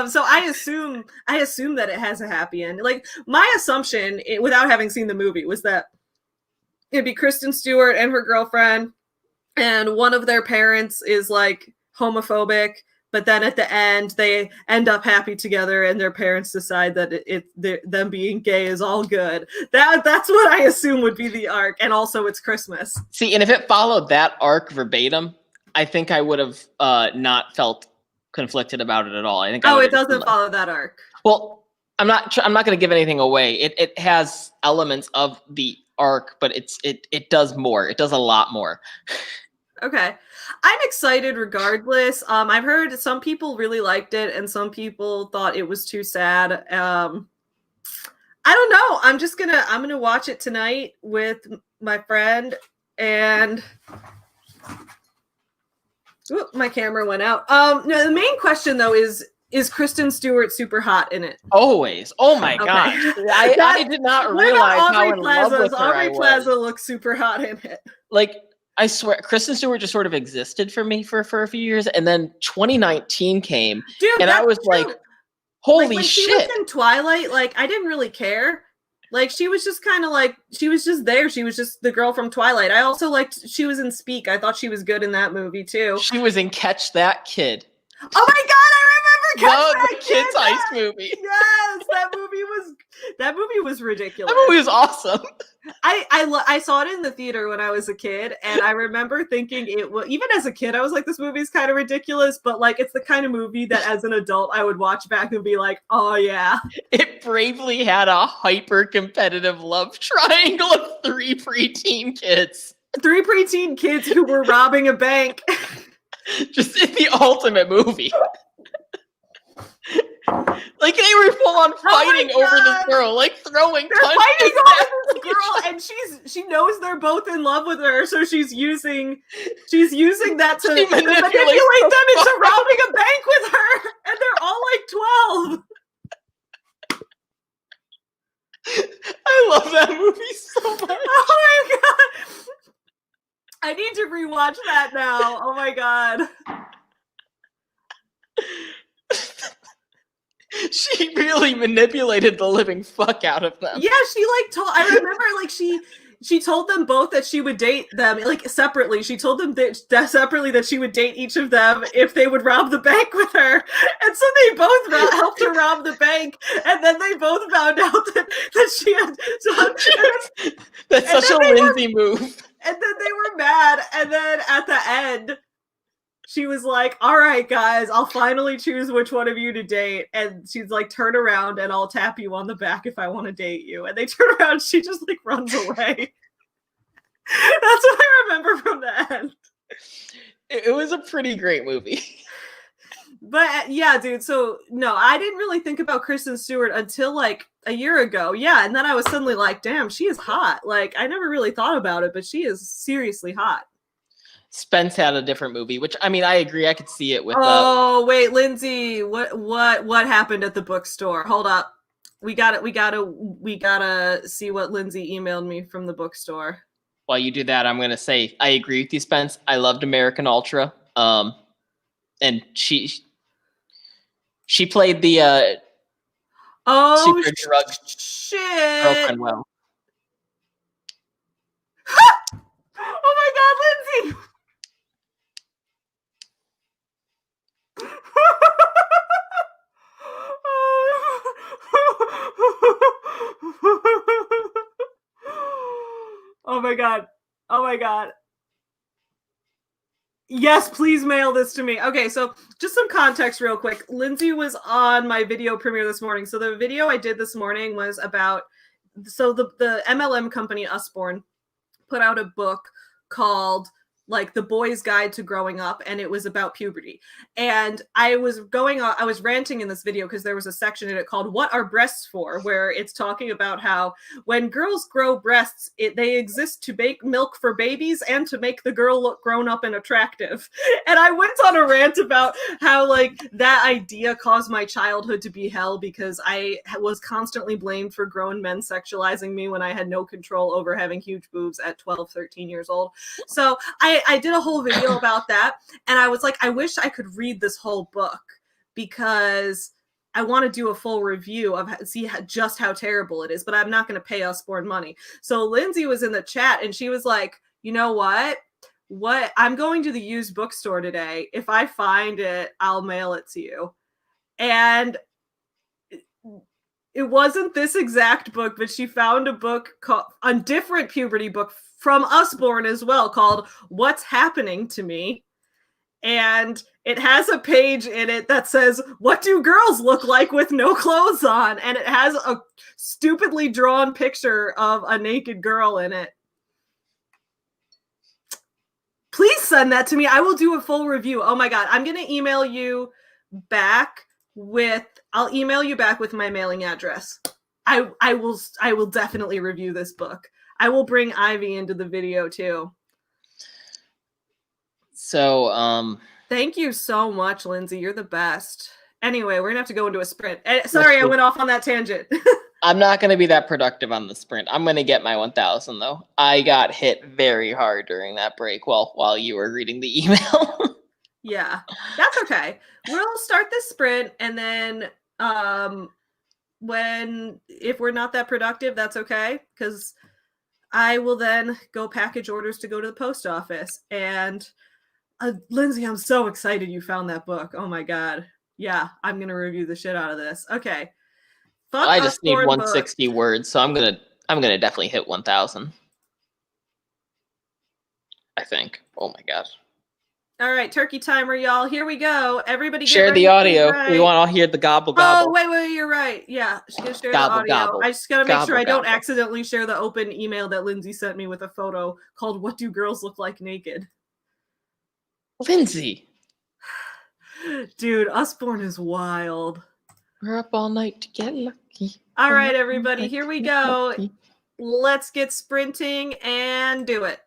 So I assume that it has a happy end. Like my assumption, without having seen the movie, was that it'd be Kristen Stewart and her girlfriend. And one of their parents is like homophobic, but then at the end they end up happy together, and their parents decide that them being gay is all good. That's what I assume would be the arc, and also it's Christmas. See, and if it followed that arc verbatim, I think I would have not felt conflicted about it at all. I think. It doesn't follow that arc. Well, I'm not going to give anything away. It has elements of the arc, but it does more. It does a lot more. Okay. I'm excited regardless. I've heard some people really liked it and some people thought it was too sad. I don't know. I'm going to watch it tonight with my friend and my camera went out. No, the main question though is Kristen Stewart super hot in it? Always. Oh my god. I did not realize how in love with her Aubrey Plaza looks super hot in it. Like, I swear, Kristen Stewart just sort of existed for me for a few years, and then 2019 came, and I was like, holy when shit. She was in Twilight, like, I didn't really care. Like, she was just kind of like, she was just there. She was just the girl from Twilight. I also liked, she was in Speak. I thought she was good in that movie, too. She was in Catch That Kid. Oh my god, I remember Catch That the Kids Heist movie. Yes, that movie was ridiculous. That movie was awesome. I saw it in the theater when I was a kid, and I remember thinking it was, even as a kid, I was like, this movie is kind of ridiculous, but like, it's the kind of movie that as an adult I would watch back and be like, oh yeah. It bravely had a hyper competitive love triangle of three preteen kids who were robbing a bank. Just in the ultimate movie. Like, they were full on fighting over this girl, like throwing punches. They're fighting over this girl, and she knows they're both in love with her, so she's using that to manipulate them into robbing a bank with her, and they're all like 12. I love that movie so much. Oh my god. I need to rewatch that now. Oh my god. She really manipulated the living fuck out of them. Yeah, she like told. I remember like she told them both that she would date them like separately. She told them that separately that she would date each of them if they would rob the bank with her. And so they both helped her rob the bank, and then they both found out that she had. That's such a Lindsay move. And then they were mad, and then at the end, she was like, all right, guys, I'll finally choose which one of you to date. And she's like, turn around and I'll tap you on the back if I want to date you. And they turn around, she just like runs away. That's what I remember from the end. It was a pretty great movie. But yeah, dude, so no, I didn't really think about Kristen Stewart until like a year ago. Yeah, and then I was suddenly like, damn, she is hot. Like, I never really thought about it, but she is seriously hot. Spence had a different movie, which, I mean, I agree. I could see it with. Oh wait, Lindsay, what happened at the bookstore? Hold up, we gotta see what Lindsay emailed me from the bookstore. While you do that, I'm gonna say I agree with you, Spence. I loved American Ultra. And she played the super drug girlfriend well. Oh my god, Lindsay! Oh my god. Oh my god. Yes, please mail this to me. Okay, so just some context real quick. Lindsay was on my video premiere this morning. So the video I did this morning was about, so the MLM company Usborne put out a book called like The Boy's Guide to Growing Up, and it was about puberty. And I was ranting in this video because there was a section in it called What Are Breasts For?, where it's talking about how when girls grow breasts, they exist to make milk for babies and to make the girl look grown up and attractive. And I went on a rant about how like that idea caused my childhood to be hell because I was constantly blamed for grown men sexualizing me when I had no control over having huge boobs at 12, 13 years old. So I did a whole video about that, and I was like, I wish I could read this whole book because I want to do a full review of just how terrible it is, but I'm not going to pay Usborne money. So Lindsay was in the chat, and she was like, you know what? I'm going to the used bookstore today. If I find it, I'll mail it to you. And it wasn't this exact book, but she found a book called a different puberty book from Usborne as well called What's Happening to Me. and it has a page in it that says, "What do girls look like with no clothes on?" And it has a stupidly drawn picture of a naked girl in it. Please send that to me. I will do a full review. Oh my God. I'm going to email you back with, I'll email you back with my mailing address. I will definitely review this book. I will bring Ivy into the video too. So, thank you so much, Lindsay. You're the best. Anyway, we're going to have to go into a sprint. Sorry, I went off on that tangent. I'm not going to be that productive on the sprint. I'm going to get my 1,000 though. I got hit very hard during that break while you were reading the email. Yeah, that's okay. We'll start this sprint, and then if we're not that productive, that's okay, because I will then go package orders to go to the post office. And Lindsay, I'm so excited you found that book. Oh my God. Yeah, I'm going to review the shit out of this. Okay. Fuck, I just need 160 words, so I'm gonna definitely hit 1,000. I think. Oh my God. All right, turkey timer, y'all. Here we go. Everybody share the audio. We want to hear the gobble gobble. Oh, wait, you're right. Yeah, she's gonna share gobble, the audio. Gobble. I just gotta make sure I don't Gobble. accidentally share the open email that Lindsay sent me with a photo called "What Do Girls Look Like Naked?" Lindsay. Dude, Usborne is wild. We're up all night to get lucky. All right, everybody, here we go. Let's get sprinting and do it.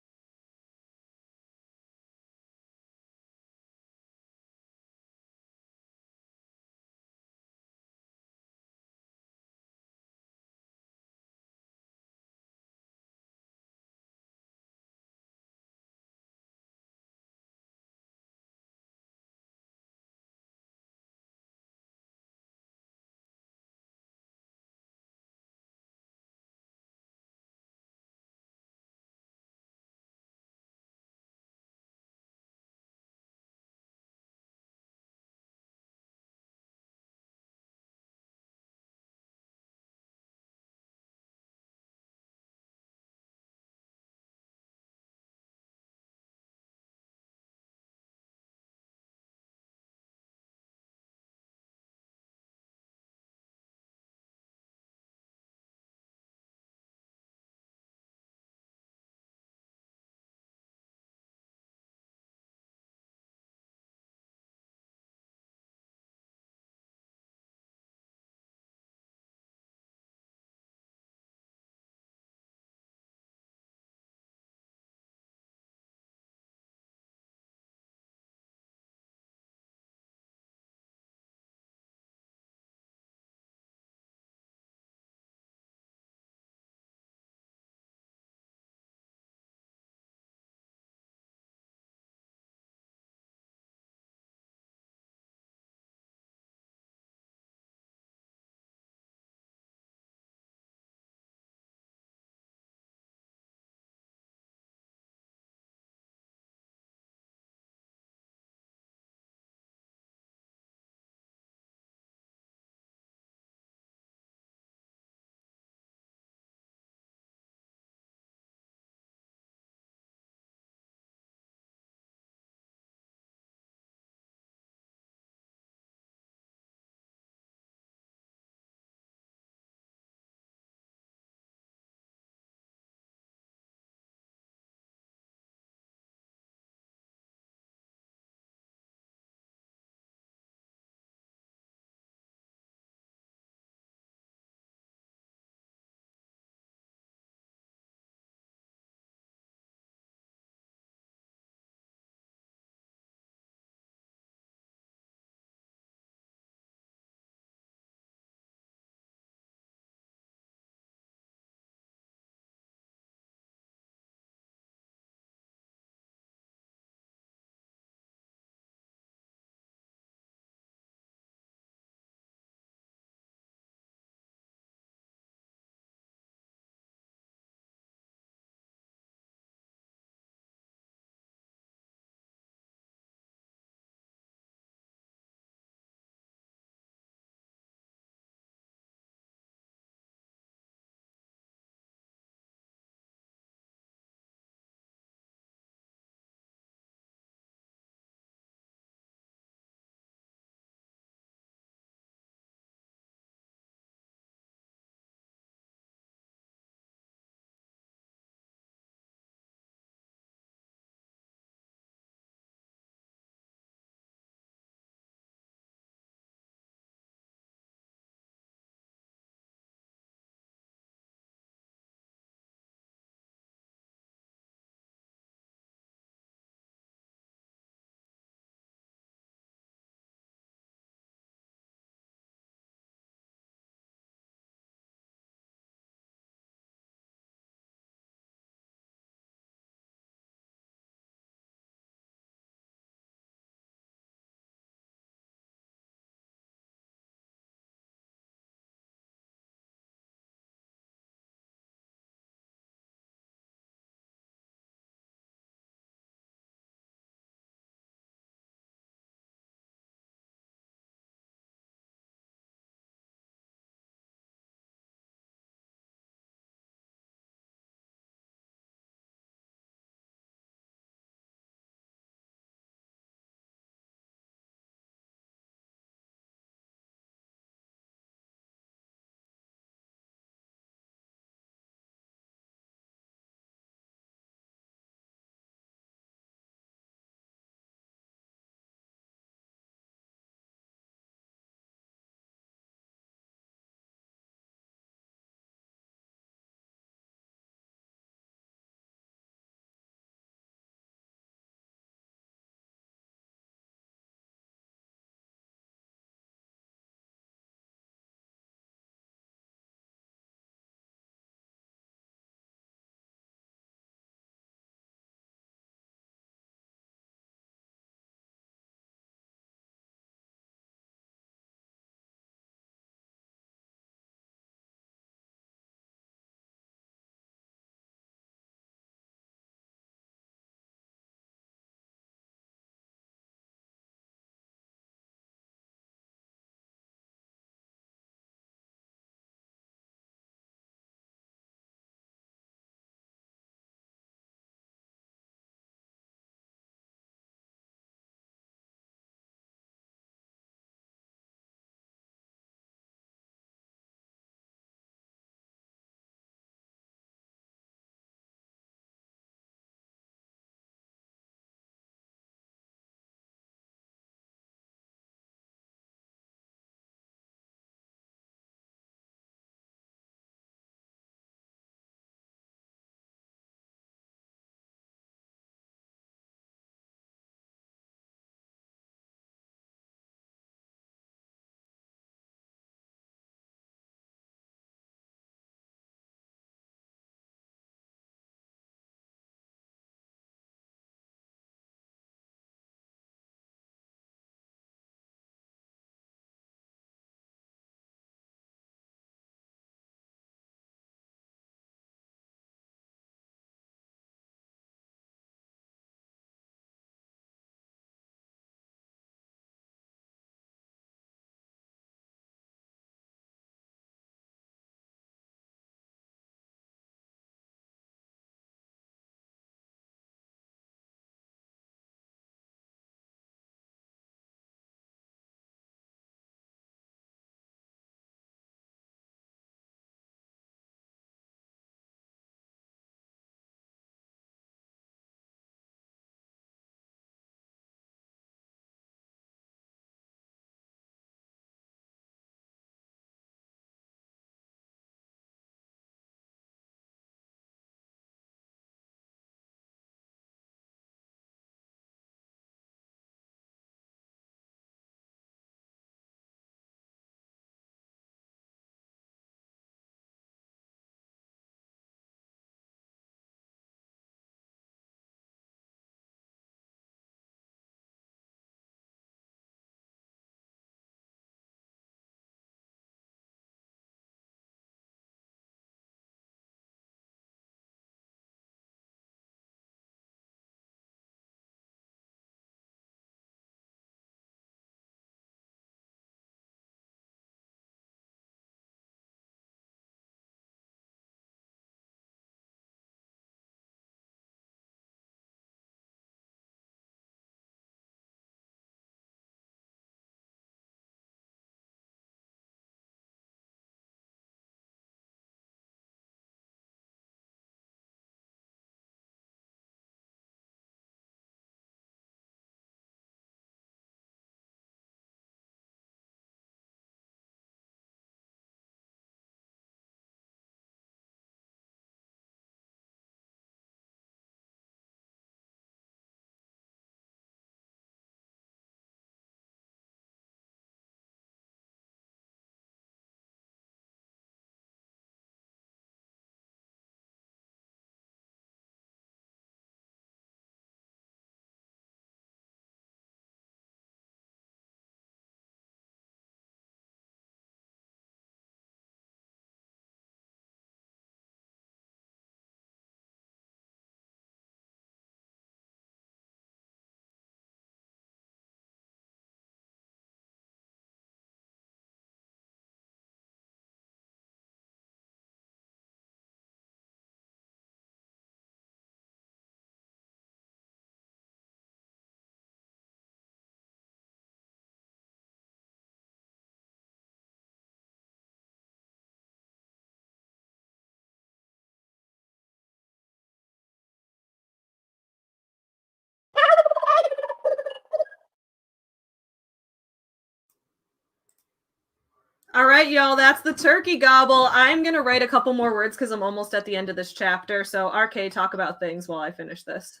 All right, y'all, that's the turkey gobble. I'm going to write a couple more words because I'm almost at the end of this chapter. So, RK, talk about things while I finish this.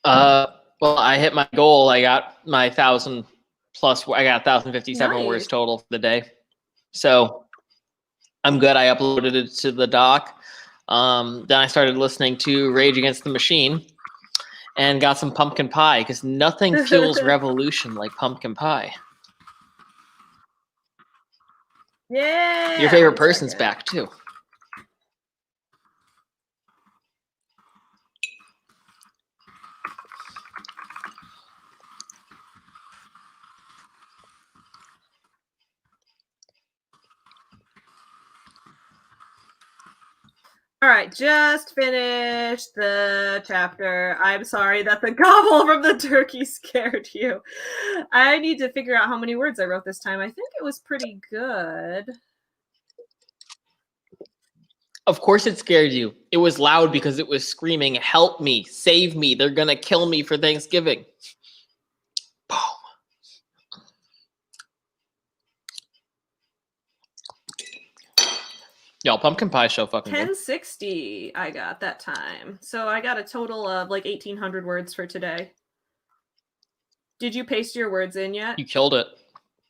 Well, I hit my goal. I got my 1,000 plus. I got 1,057 words total for the day. So I'm good. I uploaded it to the doc. Then I started listening to Rage Against the Machine and got some pumpkin pie because nothing fuels revolution like pumpkin pie. Yeah. Your favorite person's back too. All right, just finished the chapter. I'm sorry that the gobble from the turkey scared you. I need to figure out how many words I wrote this time. I think it was pretty good. Of course it scared you. It was loud because it was screaming, "Help me, save me, they're gonna kill me for Thanksgiving." Boom. Y'all, pumpkin pie so fucking good. 1060 I got that time. So I got a total of like 1,800 words for today. Did you paste your words in yet? You killed it.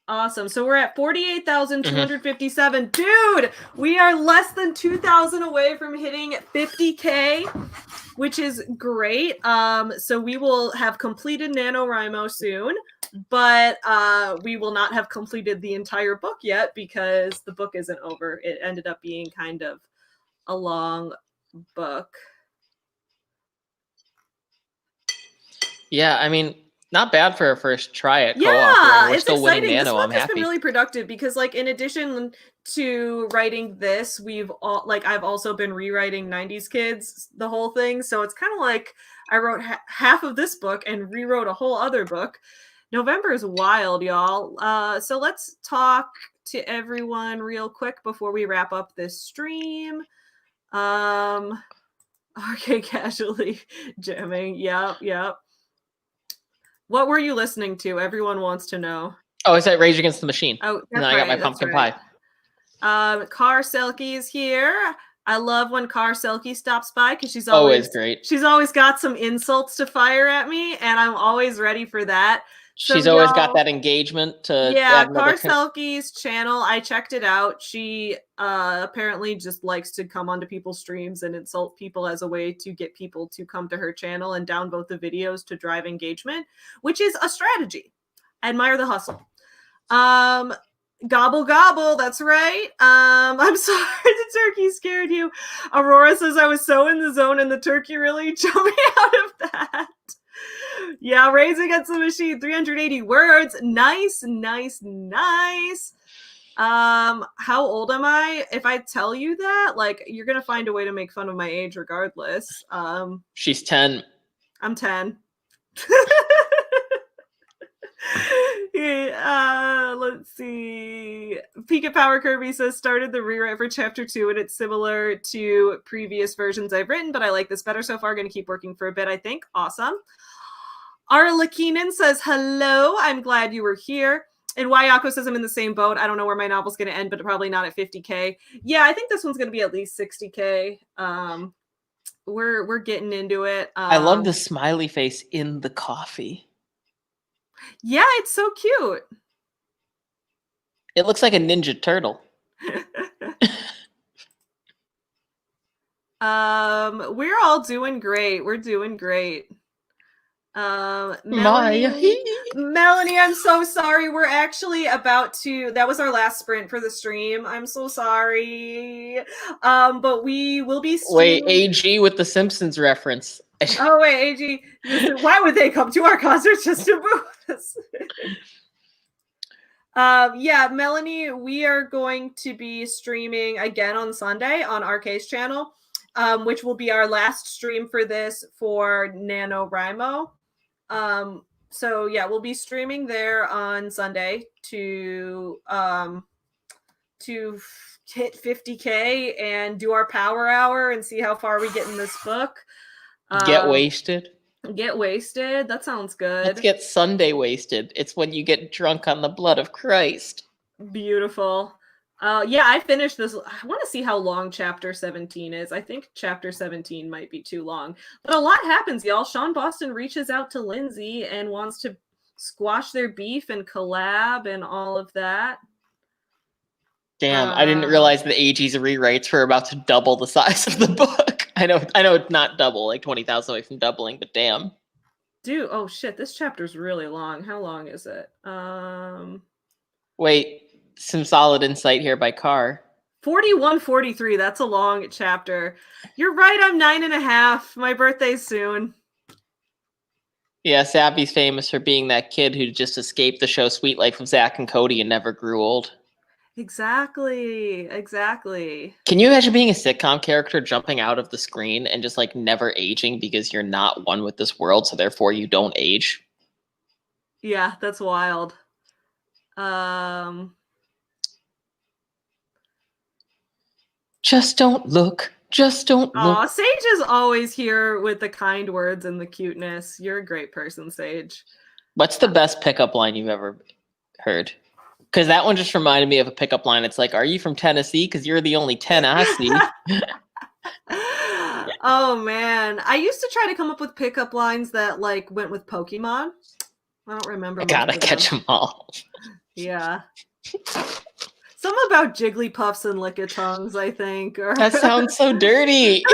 Awesome. So we're at 48,257. Dude, we are less than 2,000 away from hitting 50K, which is great. So we will have completed NaNoWriMo soon, but we will not have completed the entire book yet because the book isn't over. It ended up being kind of a long book. Yeah, I mean, not bad for a first try at co-op. Yeah, We're it's still exciting. winning Nano. This book has been really productive because, like, in addition to writing this, I've also been rewriting 90s Kids, the whole thing. So it's kind of like I wrote half of this book and rewrote a whole other book. November is wild, y'all. So let's talk to everyone real quick before we wrap up this stream. Okay, casually jamming. Yep. What were you listening to? Everyone wants to know. Oh, it's at Rage Against the Machine. Oh, that's and then I got my pumpkin pie. Car Selkie is here. I love when Car Selkie stops by because she's always great. She's always got some insults to fire at me, and I'm always ready for that. She's always got that engagement to. Yeah, Car Selkie's channel. I checked it out. She apparently just likes to come onto people's streams and insult people as a way to get people to come to her channel and downvote the videos to drive engagement, which is a strategy. I admire the hustle. Gobble gobble, that's right. I'm sorry the turkey scared you. Aurora says I was so in the zone and the turkey really jumped me out of that. Yeah, Rage Against the Machine, 380 words. Nice. How old am I? If I tell you that, like, you're gonna find a way to make fun of my age regardless. She's 10. I'm 10. Let's see. Pika Power Kirby says started the rewrite for chapter 2 and it's similar to previous versions I've written, but I like this better so far. Gonna keep working for a bit, I think. Awesome. Arla Keenan says hello. I'm glad you were here. And Wayako says I'm in the same boat. I don't know where my novel's gonna end, but probably not at 50K. Yeah, I think this one's gonna be at least 60K. We're getting into it. I love the smiley face in the coffee. Yeah, it's so cute. It looks like a Ninja Turtle. We're all doing great. We're doing great. Melanie, I'm so sorry. We're actually about to, that was our last sprint for the stream. I'm so sorry. But we will be Wait, AG with the Simpsons reference. Oh wait, AG, why would they come to our concert just to boo us? Yeah, Melanie, we are going to be streaming again on Sunday on RK's channel, which will be our last stream for this for NaNoWriMo. So yeah, we'll be streaming there on Sunday to hit 50K and do our power hour and see how far we get in this book. Get wasted. Get wasted. That sounds good. Let's get Sunday wasted. It's when you get drunk on the blood of Christ. Beautiful. Yeah, I finished this. I want to see how long chapter 17 is. I think chapter 17 might be too long. But a lot happens, y'all. Sean Boston reaches out to Lindsay and wants to squash their beef and collab and all of that. Damn, I didn't realize the AG's rewrites were about to double the size of the book. I know it's not double, like 20,000 away from doubling, but damn. Dude, oh shit, this chapter's really long. How long is it? Wait, some solid insight here by Carr. 41:43. That's a long chapter. You're right, I'm 9.5. My birthday's soon. Yeah, Savvy's famous for being that kid who just escaped the show Sweet Life of Zach and Cody and never grew old. Exactly. Can you imagine being a sitcom character jumping out of the screen and just like never aging because you're not one with this world, so therefore you don't age? Yeah, that's wild. Just don't look. Just don't look. Aw, Sage is always here with the kind words and the cuteness. You're a great person, Sage. What's the best pickup line you've ever heard? Because that one just reminded me of a pickup line. It's like, are you from Tennessee? Because you're the only 10 I see. Oh, man. I used to try to come up with pickup lines that, like, went with Pokemon. I don't remember. I gotta catch them all. Yeah. Something about Jigglypuffs and Lickitungs, I think. Or... That sounds so dirty.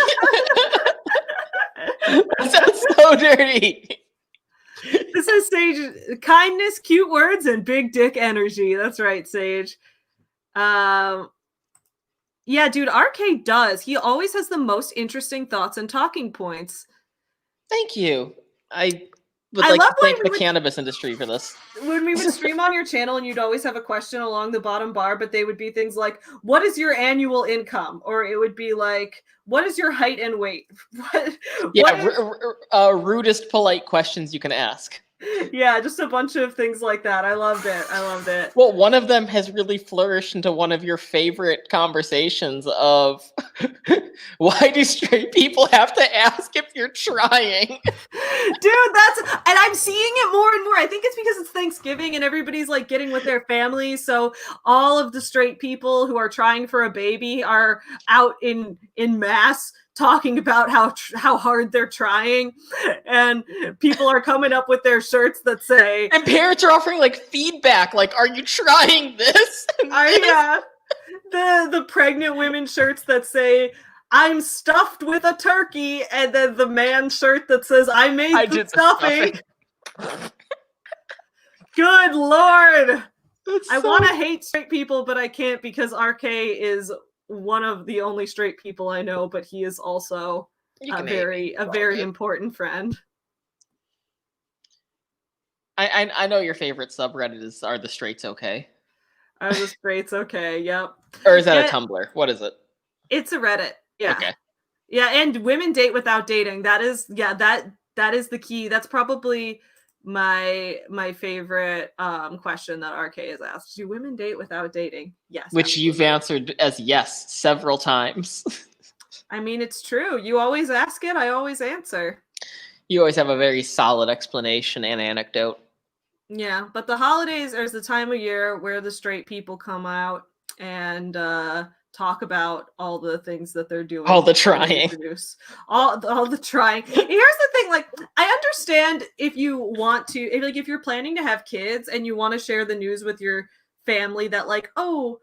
That sounds so dirty. This is Sage. Kindness, cute words, and big dick energy. That's right, Sage. Yeah, dude, RK does. He always has the most interesting thoughts and talking points. Thank you. I would like to thank the cannabis industry for this. When we would stream on your channel and you'd always have a question along the bottom bar, but they would be things like, what is your annual income? Or it would be like, what is your height and weight? Rudest polite questions you can ask. Yeah, just a bunch of things like that. I loved it. Well, one of them has really flourished into one of your favorite conversations of why do straight people have to ask if you're trying? Dude, and I'm seeing it more and more. I think it's because it's Thanksgiving and everybody's like getting with their families. So all of the straight people who are trying for a baby are out in mass talking about how hard they're trying, and people are coming up with their shirts that say, and parents are offering like feedback, like, are you trying this? Yeah, the pregnant women shirts that say, I'm stuffed with a turkey, and then the man shirt that says, I made the stuffing. Good Lord. I want to hate straight people, but I can't because RK is one of the only straight people I know, but he is also a very important friend. I know your favorite subreddit are the straights okay? Are the straights okay? Yep. Or is that a Tumblr? What is it? It's a Reddit. Yeah. Okay. Yeah, and women date without dating. That is that is the key. That's probably my favorite question that RK has asked. Do women date without dating? Yes. Which absolutely. You've answered as yes several times. I mean, it's true. You always ask it, I always answer. You always have a very solid explanation and anecdote. Yeah, but the holidays is the time of year where the straight people come out and talk about all the things that they're doing. All the trying. All the trying. Here's the thing, like, I understand if you want to, if you're planning to have kids and you want to share the news with your family that like, oh,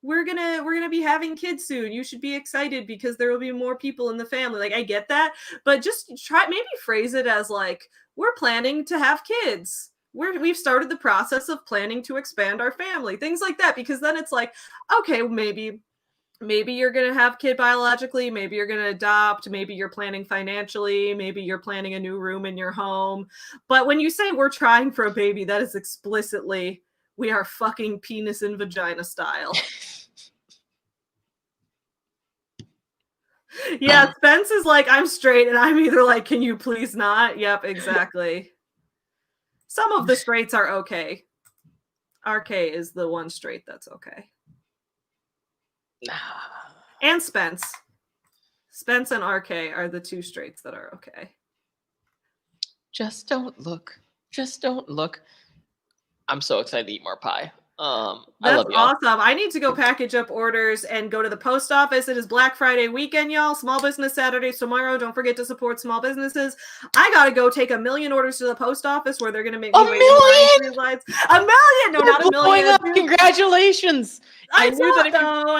we're gonna be having kids soon. You should be excited because there will be more people in the family. Like, I get that, but just maybe phrase it as like, we're planning to have kids. We've started the process of planning to expand our family. Things like that, because then it's like, okay, maybe you're going to have a kid biologically, maybe you're going to adopt, maybe you're planning financially, maybe you're planning a new room in your home. But when you say we're trying for a baby, that is explicitly, we are fucking penis and vagina style. Yeah, Spence is like, I'm straight, and I'm either like, can you please not? Yep, exactly. Some of the straights are okay. RK is the one straight that's okay. And Spence. Spence and RK are the two straights that are okay. Just don't look. Just don't look. I'm so excited to eat more pie. I That's love y'all. awesome. I need to go package up orders and go to the post office. It is Black Friday weekend, y'all. Small Business Saturdays tomorrow. Don't forget to support small businesses. I gotta go take 1 million orders to the post office where they're gonna make me wait in line 3 lines. 1 million? No, You're not 1 blowing million. up. Congratulations! I knew that.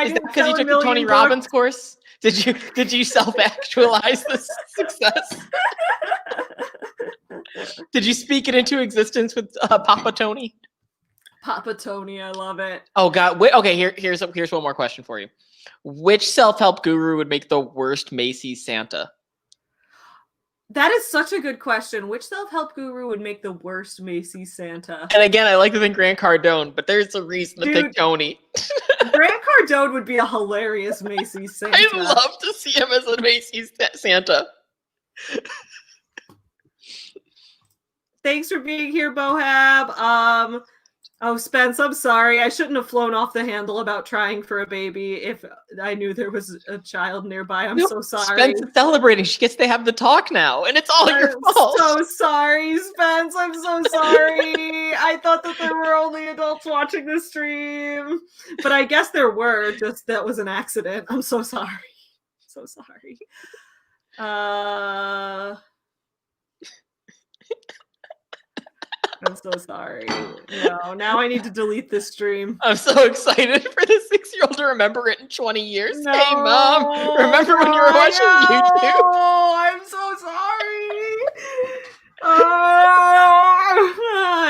Is that because you took the Tony Robbins course? Did you self-actualize this success? Did you speak it into existence with Papa Tony? Papa Tony, I love it. Oh God! Wait, okay, here's one more question for you. Which self-help guru would make the worst Macy's Santa? That is such a good question. Which self-help guru would make the worst Macy's Santa? And again, I like to think Grant Cardone, but there's a reason to pick Tony. Grant Cardone would be a hilarious Macy's Santa. I'd love to see him as a Macy's Santa. Thanks for being here, Bohab. Oh, Spence, I'm sorry. I shouldn't have flown off the handle about trying for a baby if I knew there was a child nearby. I'm so sorry. Spence is celebrating. She gets to have the talk now, and it's all your fault. I'm so sorry, Spence. I'm so sorry. I thought that there were only adults watching the stream, but I guess there were. Just that was an accident. I'm so sorry. So sorry. I'm so sorry. No, now I need to delete this stream. I'm so excited for the 6-year-old to remember it in 20 years. No, hey, Mom, remember when you were watching YouTube? Oh, I'm so sorry.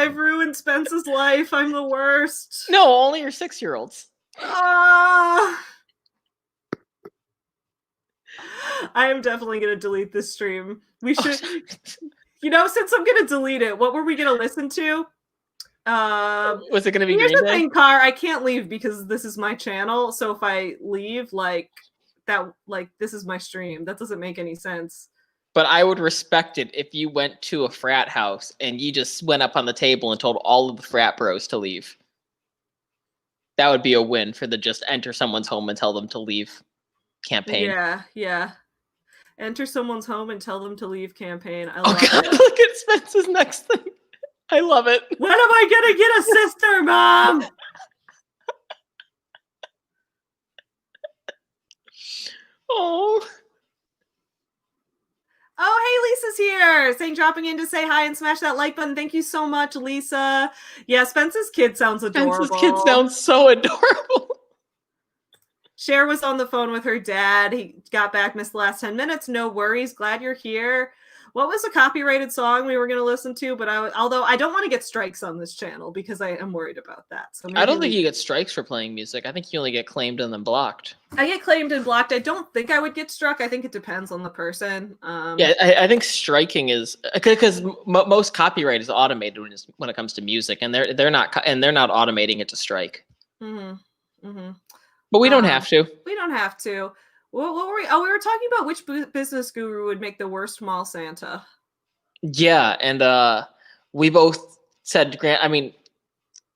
I've ruined Spence's life. I'm the worst. No, only your 6-year-olds. I am definitely going to delete this stream. We should... You know, since I'm going to delete it, what were we going to listen to? Was it going to be Here's Green the Day? thing, Car. I can't leave because this is my channel. So if I leave, this is my stream. That doesn't make any sense. But I would respect it if you went to a frat house and you just went up on the table and told all of the frat bros to leave. That would be a win for the just enter someone's home and tell them to leave campaign. Yeah. Enter someone's home and tell them to leave campaign. I love God, it. Look at Spence's next thing. I love it. When am I going to get a sister, Mom? Oh, hey, Lisa's here. Saying dropping in to say hi and smash that like button. Thank you so much, Lisa. Yeah, Spence's kid sounds adorable. Spence's kid sounds so adorable. Cher was on the phone with her dad. He got back, missed the last 10 minutes. No worries. Glad you're here. What was a copyrighted song we were going to listen to? But although I don't want to get strikes on this channel because I am worried about that. So I don't think you get strikes for playing music. I think you only get claimed and then blocked. I get claimed and blocked. I don't think I would get struck. I think it depends on the person. Yeah, I think striking is because most copyright is automated when it comes to music, and they're not automating it to strike. But we don't have to. We don't have to. What were we? Oh, we were talking about which business guru would make the worst mall Santa. Yeah, and we both said Grant. I mean,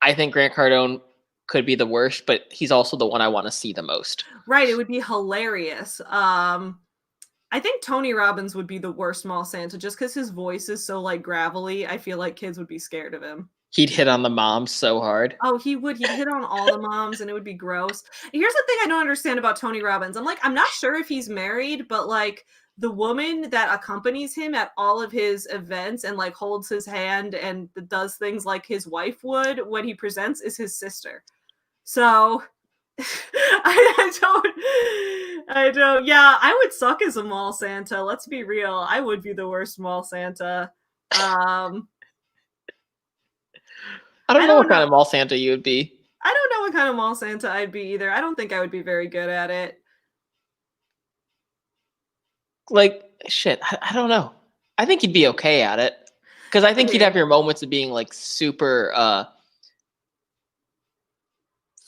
I think Grant Cardone could be the worst, but he's also the one I want to see the most. Right, it would be hilarious. I think Tony Robbins would be the worst mall Santa just because his voice is so gravelly. I feel like kids would be scared of him. He'd hit on the moms so hard. Oh, he would. He'd hit on all the moms and it would be gross. Here's the thing I don't understand about Tony Robbins. I'm not sure if he's married, but the woman that accompanies him at all of his events and holds his hand and does things like his wife would when he presents is his sister. So I don't. Yeah, I would suck as a mall Santa. Let's be real. I would be the worst mall Santa. I don't know what kind of mall Santa you would be. I don't know what kind of mall Santa I'd be either. I don't think I would be very good at it. Shit, I don't know. I think you'd be okay at it. Because I think you'd have your moments of being super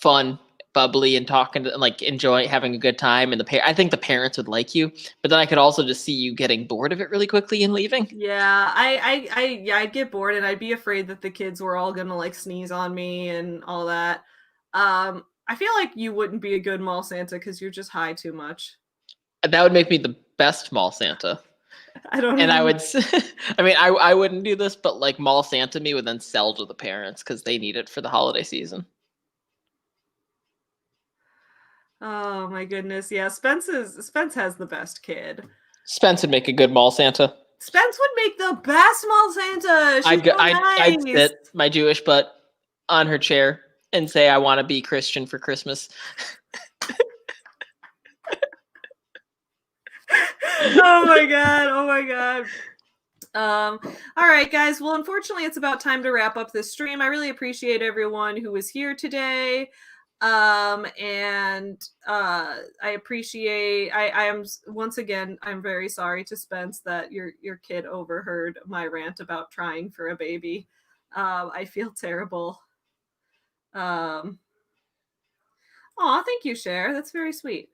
fun, bubbly, and talking to enjoying having a good time. And I think the parents would like you, but then I could also just see you getting bored of it really quickly and leaving. Yeah, I'd get bored and I'd be afraid that the kids were all gonna sneeze on me and all that. I feel like you wouldn't be a good mall Santa because you're just high too much. That would make me the best mall Santa. I don't know. And I would, I mean, I wouldn't do this, but mall Santa me would then sell to the parents because they need it for the holiday season. Oh my goodness. Yeah, Spence has the best kid. Spence would make a good mall Santa. Spence would make the best mall Santa. She's so nice. I'd sit my Jewish butt on her chair and say, I want to be Christian for Christmas. Oh my god. Oh my god. All right, guys. Well, unfortunately, it's about time to wrap up this stream. I really appreciate everyone who was here today. And I appreciate, I am, once again, I'm very sorry to Spence that your kid overheard my rant about trying for a baby. I feel terrible. Aw, thank you, Cher. That's very sweet.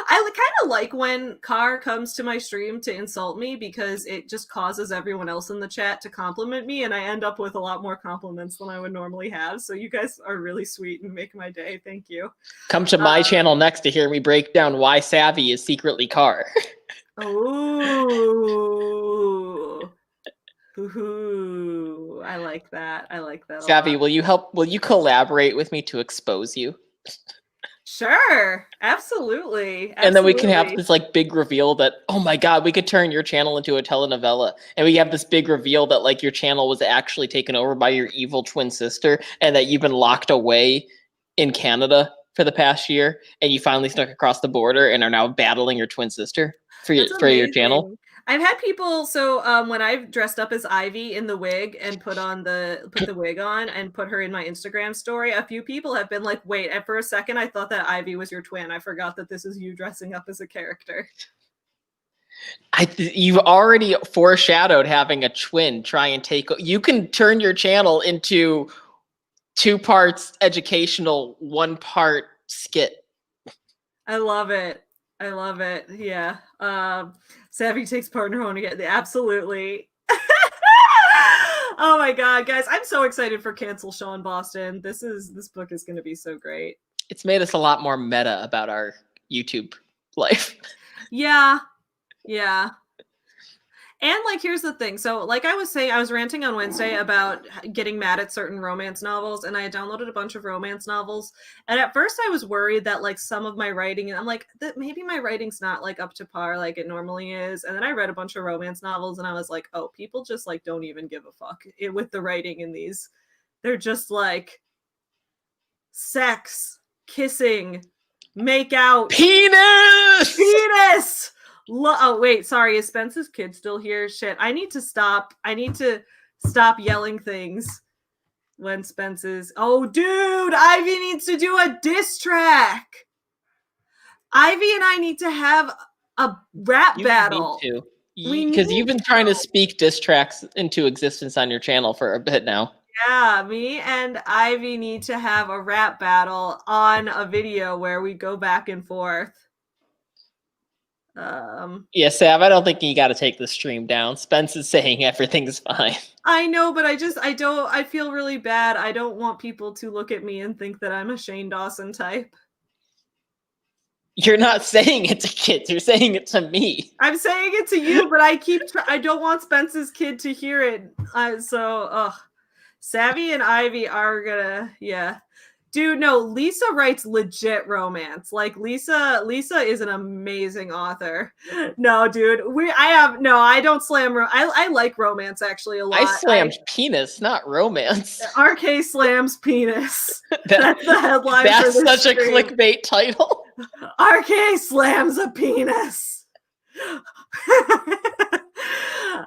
I kind of like when Carr comes to my stream to insult me because it just causes everyone else in the chat to compliment me, and I end up with a lot more compliments than I would normally have. So you guys are really sweet and make my day. Thank you. Come to my channel next to hear me break down why Savvy is secretly Carr. Ooh. Ooh. I like that. I like that. Savvy, will you collaborate with me to expose you? Sure, absolutely. And then we can have this like big reveal that, oh my god, we could turn your channel into a telenovela. And we have this big reveal that like your channel was actually taken over by your evil twin sister and that you've been locked away in Canada for the past year and you finally snuck across the border and are now battling your twin sister for your channel. I've had people, so when I've dressed up as Ivy in the wig and put the wig on and put her in my Instagram story, a few people have been like, wait, and for a second I thought that Ivy was your twin. I forgot that this is you dressing up as a character. You've already foreshadowed having a twin try and take, you can turn your channel into 2 parts educational, 1 part skit. I love it. I love it. Yeah. Savvy takes part in her own again. Absolutely. Oh my god, guys. I'm so excited for Cancel Sean Boston. This book is going to be so great. It's made us a lot more meta about our YouTube life. Yeah. Yeah. And like, here's the thing. So like I was saying, I was ranting on Wednesday about getting mad at certain romance novels, and I downloaded a bunch of romance novels. And at first I was worried that like some of my writing, and I'm like, that maybe my writing's not like up to par like it normally is. And then I read a bunch of romance novels and I was like, oh, people just like don't even give a fuck with the writing in these. They're just like sex, kissing, make out, penis. Oh wait, sorry. Is Spence's kid still here? Shit, I need to stop yelling things when Spence is. Oh, dude, Ivy needs to do a diss track. Ivy and I need to have a rap battle. Because you've been trying to speak diss tracks into existence on your channel for a bit now. Yeah, me and Ivy need to have a rap battle on a video where we go back and forth. Yeah, Sav, I don't think you got to take the stream down. Spence is saying everything's fine. I know, but I feel really bad. I don't want people to look at me and think that I'm a Shane Dawson type. You're not saying it to kids. You're saying it to me. I'm saying it to you, but I don't want Spence's kid to hear it. Savvy and Ivy are gonna, yeah. Dude, no, Lisa writes legit romance. Like Lisa is an amazing author. No, dude, I don't slam. I like romance actually a lot. I slammed penis, not romance. RK slams penis. That's the headline. That's for this such stream. A clickbait title. RK slams a penis.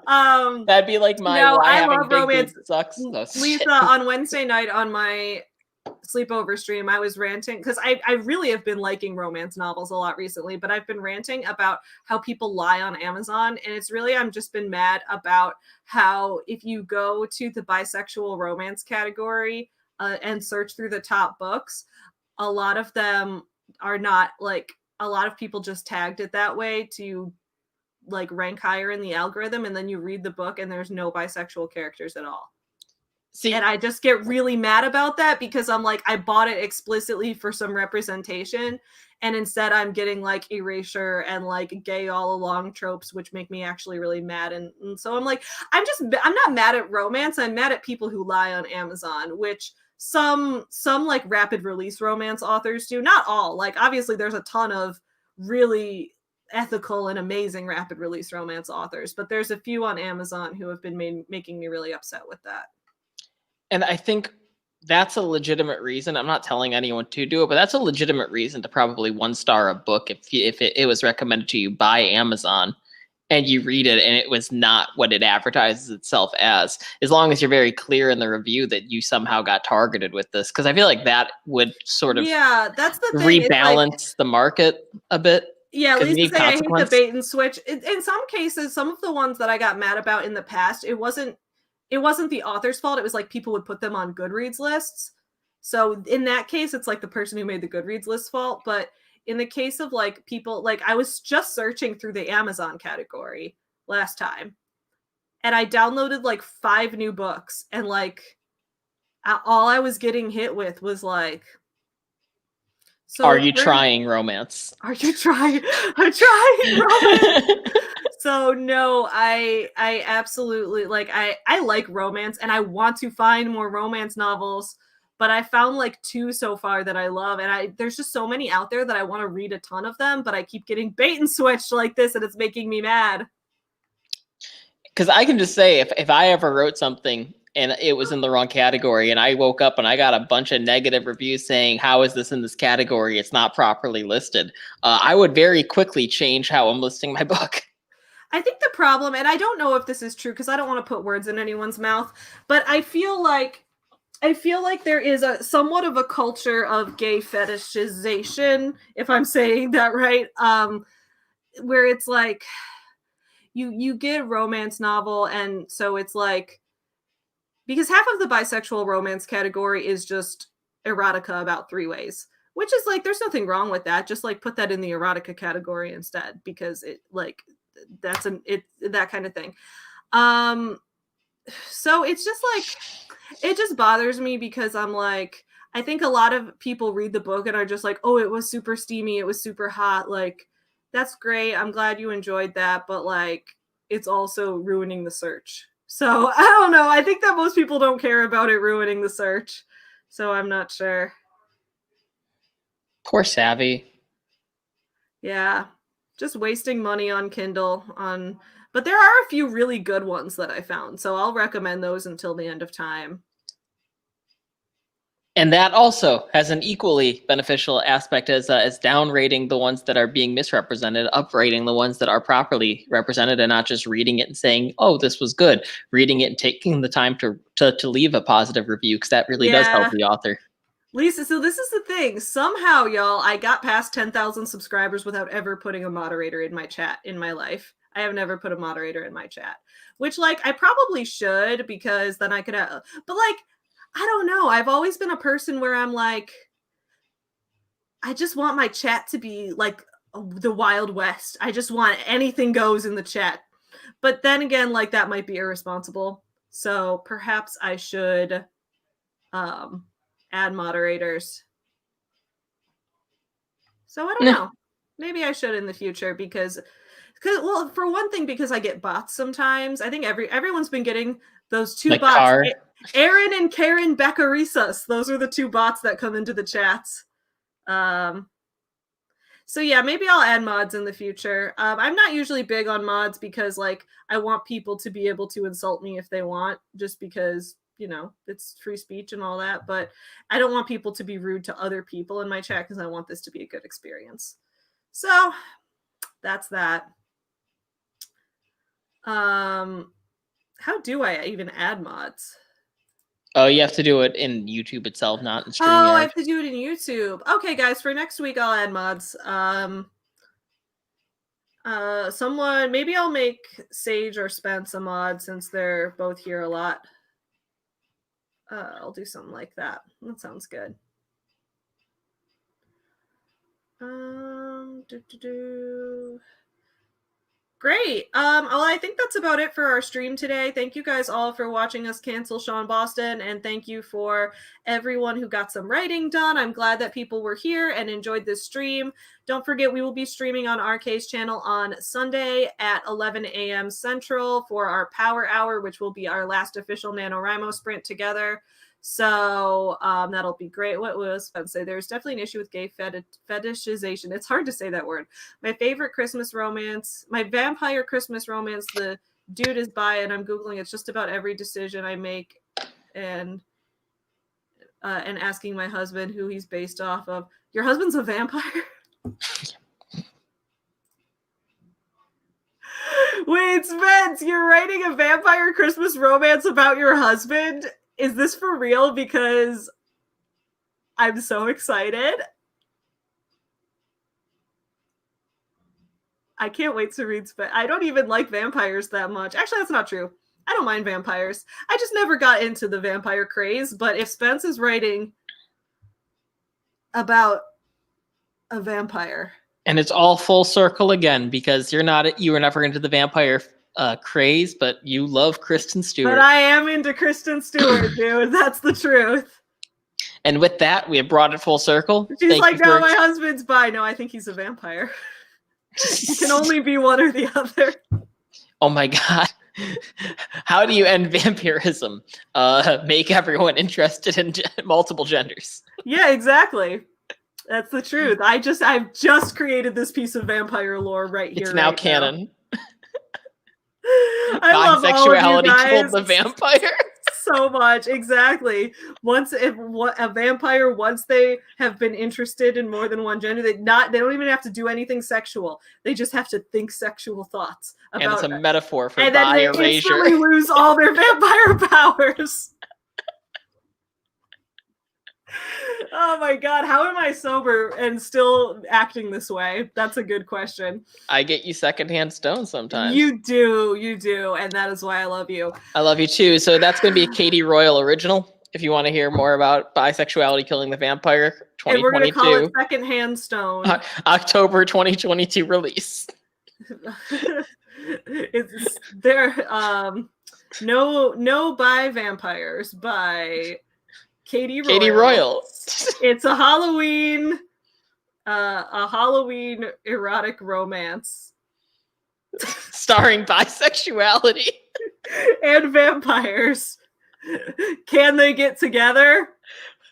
That'd be like my. No, why I having love big romance. Sucks. Lisa, on Wednesday night on my sleepover stream, I was ranting because I really have been liking romance novels a lot recently, but I've been ranting about how people lie on Amazon, and it's really, I've just been mad about how if you go to the bisexual romance category and search through the top books, a lot of them are not like, a lot of people just tagged it that way to like rank higher in the algorithm, and then you read the book and there's no bisexual characters at all. See, and I just get really mad about that because I'm like, I bought it explicitly for some representation, and instead I'm getting like erasure and like gay all along tropes, which make me actually really mad. And so I'm like, I'm not mad at romance. I'm mad at people who lie on Amazon, which some like rapid release romance authors do. Not all. Like obviously there's a ton of really ethical and amazing rapid release romance authors, but there's a few on Amazon who have been making me really upset with that. And I think that's a legitimate reason. I'm not telling anyone to do it, but that's a legitimate reason to probably 1-star a book if it was recommended to you by Amazon and you read it and it was not what it advertises itself as long as you're very clear in the review that you somehow got targeted with this. Because I feel like that would sort of that's the thing. Rebalance the market a bit. Yeah, Lisa saying I hate the bait and switch. In some cases, some of the ones that I got mad about in the past, it wasn't the author's fault. It was like people would put them on Goodreads lists. So in that case, it's like the person who made the Goodreads list fault. But in the case of like people, like I was just searching through the Amazon category last time, and I downloaded like 5 new books, and like all I was getting hit with was like, so are you trying romance? Are you trying? I'm trying romance. So no, I absolutely like I like romance and I want to find more romance novels, but I found like 2 so far that I love, and there's just so many out there that I want to read a ton of them, but I keep getting bait and switched like this and it's making me mad. Because I can just say if I ever wrote something and it was in the wrong category and I woke up and I got a bunch of negative reviews saying, how is this in this category? It's not properly listed. I would very quickly change how I'm listing my book. I think the problem, and I don't know if this is true because I don't want to put words in anyone's mouth, but I feel like there is a somewhat of a culture of gay fetishization, if I'm saying that right, where it's like you get a romance novel, and so it's like, because half of the bisexual romance category is just erotica about 3 ways, which is like, there's nothing wrong with that. Just like put that in the erotica category instead, because it like that's that kind of thing. So it's just like, it just bothers me because I'm like, I think a lot of people read the book and are just like, oh, it was super steamy, it was super hot. Like, that's great. I'm glad you enjoyed that, but like, it's also ruining the search. So I don't know. I think that most people don't care about it ruining the search. So I'm not sure. Poor Savvy. Yeah. Just wasting money on Kindle but there are a few really good ones that I found. So I'll recommend those until the end of time. And that also has an equally beneficial aspect as downrating the ones that are being misrepresented, uprating the ones that are properly represented, and not just reading it and saying, oh, this was good. Reading it and taking the time to leave a positive review, because that really does help the author. Lisa, so this is the thing. Somehow, y'all, I got past 10,000 subscribers without ever putting a moderator in my chat in my life. I have never put a moderator in my chat, which like I probably should, because then I could have, but like, I don't know. I've always been a person where I'm like, I just want my chat to be like the Wild West. I just want anything goes in the chat. But then again, like that might be irresponsible. So perhaps I should add moderators. So I don't know. Maybe I should in the future because well, for one thing, because I get bots sometimes. I think everyone's been getting those 2 bots. Aaron and Karen Beccarisas. Those are the 2 bots that come into the chats. So yeah, maybe I'll add mods in the future. I'm not usually big on mods because like I want people to be able to insult me if they want, just because, you know, it's free speech and all that. But I don't want people to be rude to other people in my chat because I want this to be a good experience. So that's that. How do I even add mods? Oh, you have to do it in YouTube itself, not in StreamYard. Oh, I have to do it in YouTube. Okay, guys, for next week I'll add mods. Someone, maybe I'll make Sage or Spence a mod since they're both here a lot. I'll do something like that. That sounds good. Great. Well, I think that's about it for our stream today. Thank you guys all for watching us cancel Sean Boston, and thank you for everyone who got some writing done. I'm glad that people were here and enjoyed this stream. Don't forget, we will be streaming on RK's channel on Sunday at 11 a.m. Central for our Power Hour, which will be our last official NaNoWriMo sprint together. So that'll be great. What was I say? There's definitely an issue with gay fetishization. It's hard to say that word. My favorite Christmas romance, my vampire Christmas romance, the dude is bi, and I'm Googling. It's just about every decision I make and asking my husband who he's based off of. Your husband's a vampire? Wait, Spence, you're writing a vampire Christmas romance about your husband? Is this for real? Because I'm so excited. I can't wait to read Spence. I don't even like vampires that much. Actually, that's not true. I don't mind vampires. I just never got into the vampire craze. But if Spence is writing about a vampire, and it's all full circle again, because you were never into the vampire craze, but you love Kristen Stewart. But I am into Kristen Stewart, dude. That's the truth. And with that, we have brought it full circle. She's like, no, my husband's bi. No, I think he's a vampire. You can only be one or the other. Oh my God. How do you end vampirism? Make everyone interested in multiple genders. Yeah, exactly. That's the truth. I've just created this piece of vampire lore right here. It's now right canon. I love bisexuality killed the vampire. So much. Exactly. Once a vampire, once they have been interested in more than one gender, they don't even have to do anything sexual. They just have to think sexual thoughts about and it's a metaphor for and then they erasure. instantly lose all their vampire powers. Oh my God, how am I sober and still acting this way? That's a good question. I get you secondhand stoned sometimes. You do, and that is why I love you. I love you too. So that's going to be a Katie Royal original. If you want to hear more about bisexuality killing the vampire, 2022. And we're going to call it Secondhand Stone. October 2022 release. It's there. No bi vampires by Katie Royal. Katie Royal. It's a Halloween erotic romance starring bisexuality and vampires. Can they get together?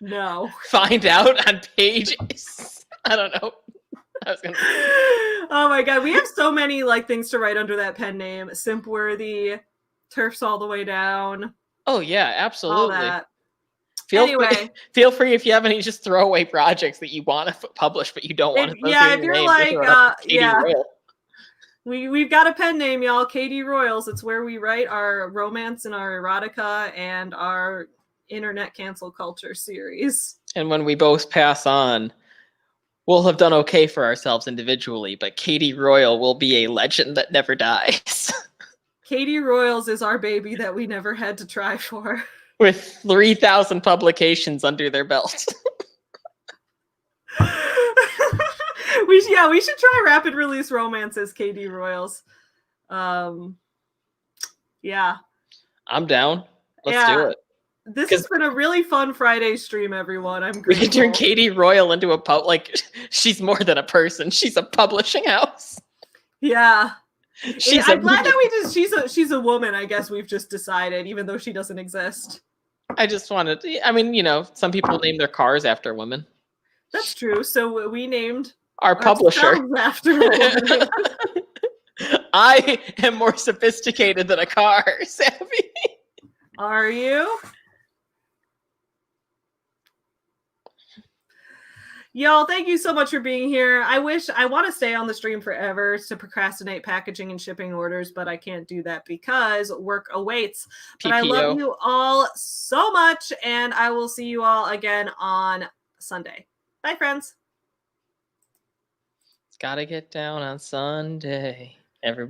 No. Find out on pages. I don't know. Oh my God, we have so many things to write under that pen name. Simpworthy, Turfs All the Way Down. Oh yeah, absolutely. All that. Feel free if you have any just throwaway projects that you want to publish but you don't want to. Yeah, if you're Royal. We've got a pen name, y'all. Katie Royals. It's where we write our romance and our erotica and our internet cancel culture series. And when we both pass on, we'll have done okay for ourselves individually, but Katie Royal will be a legend that never dies. Katie Royals is our baby that we never had to try for. With 3,000 publications under their belt. We should try rapid release romances, Katie Royals. Yeah. I'm down. Let's do it. This has been a really fun Friday stream, everyone. I'm grateful. We can turn Katie Royal into she's more than a person. She's a publishing house. Yeah. I'm glad that she's a woman, I guess we've just decided, even though she doesn't exist. I just wanted to, some people name their cars after women. That's true. So we named our publisher after a woman. I am more sophisticated than a car, Savvy. Are you? Y'all, thank you so much for being here. I want to stay on the stream forever to procrastinate packaging and shipping orders, but I can't do that because work awaits. PPO. But I love you all so much, and I will see you all again on Sunday. Bye, friends. Gotta get down on Sunday. Everybody.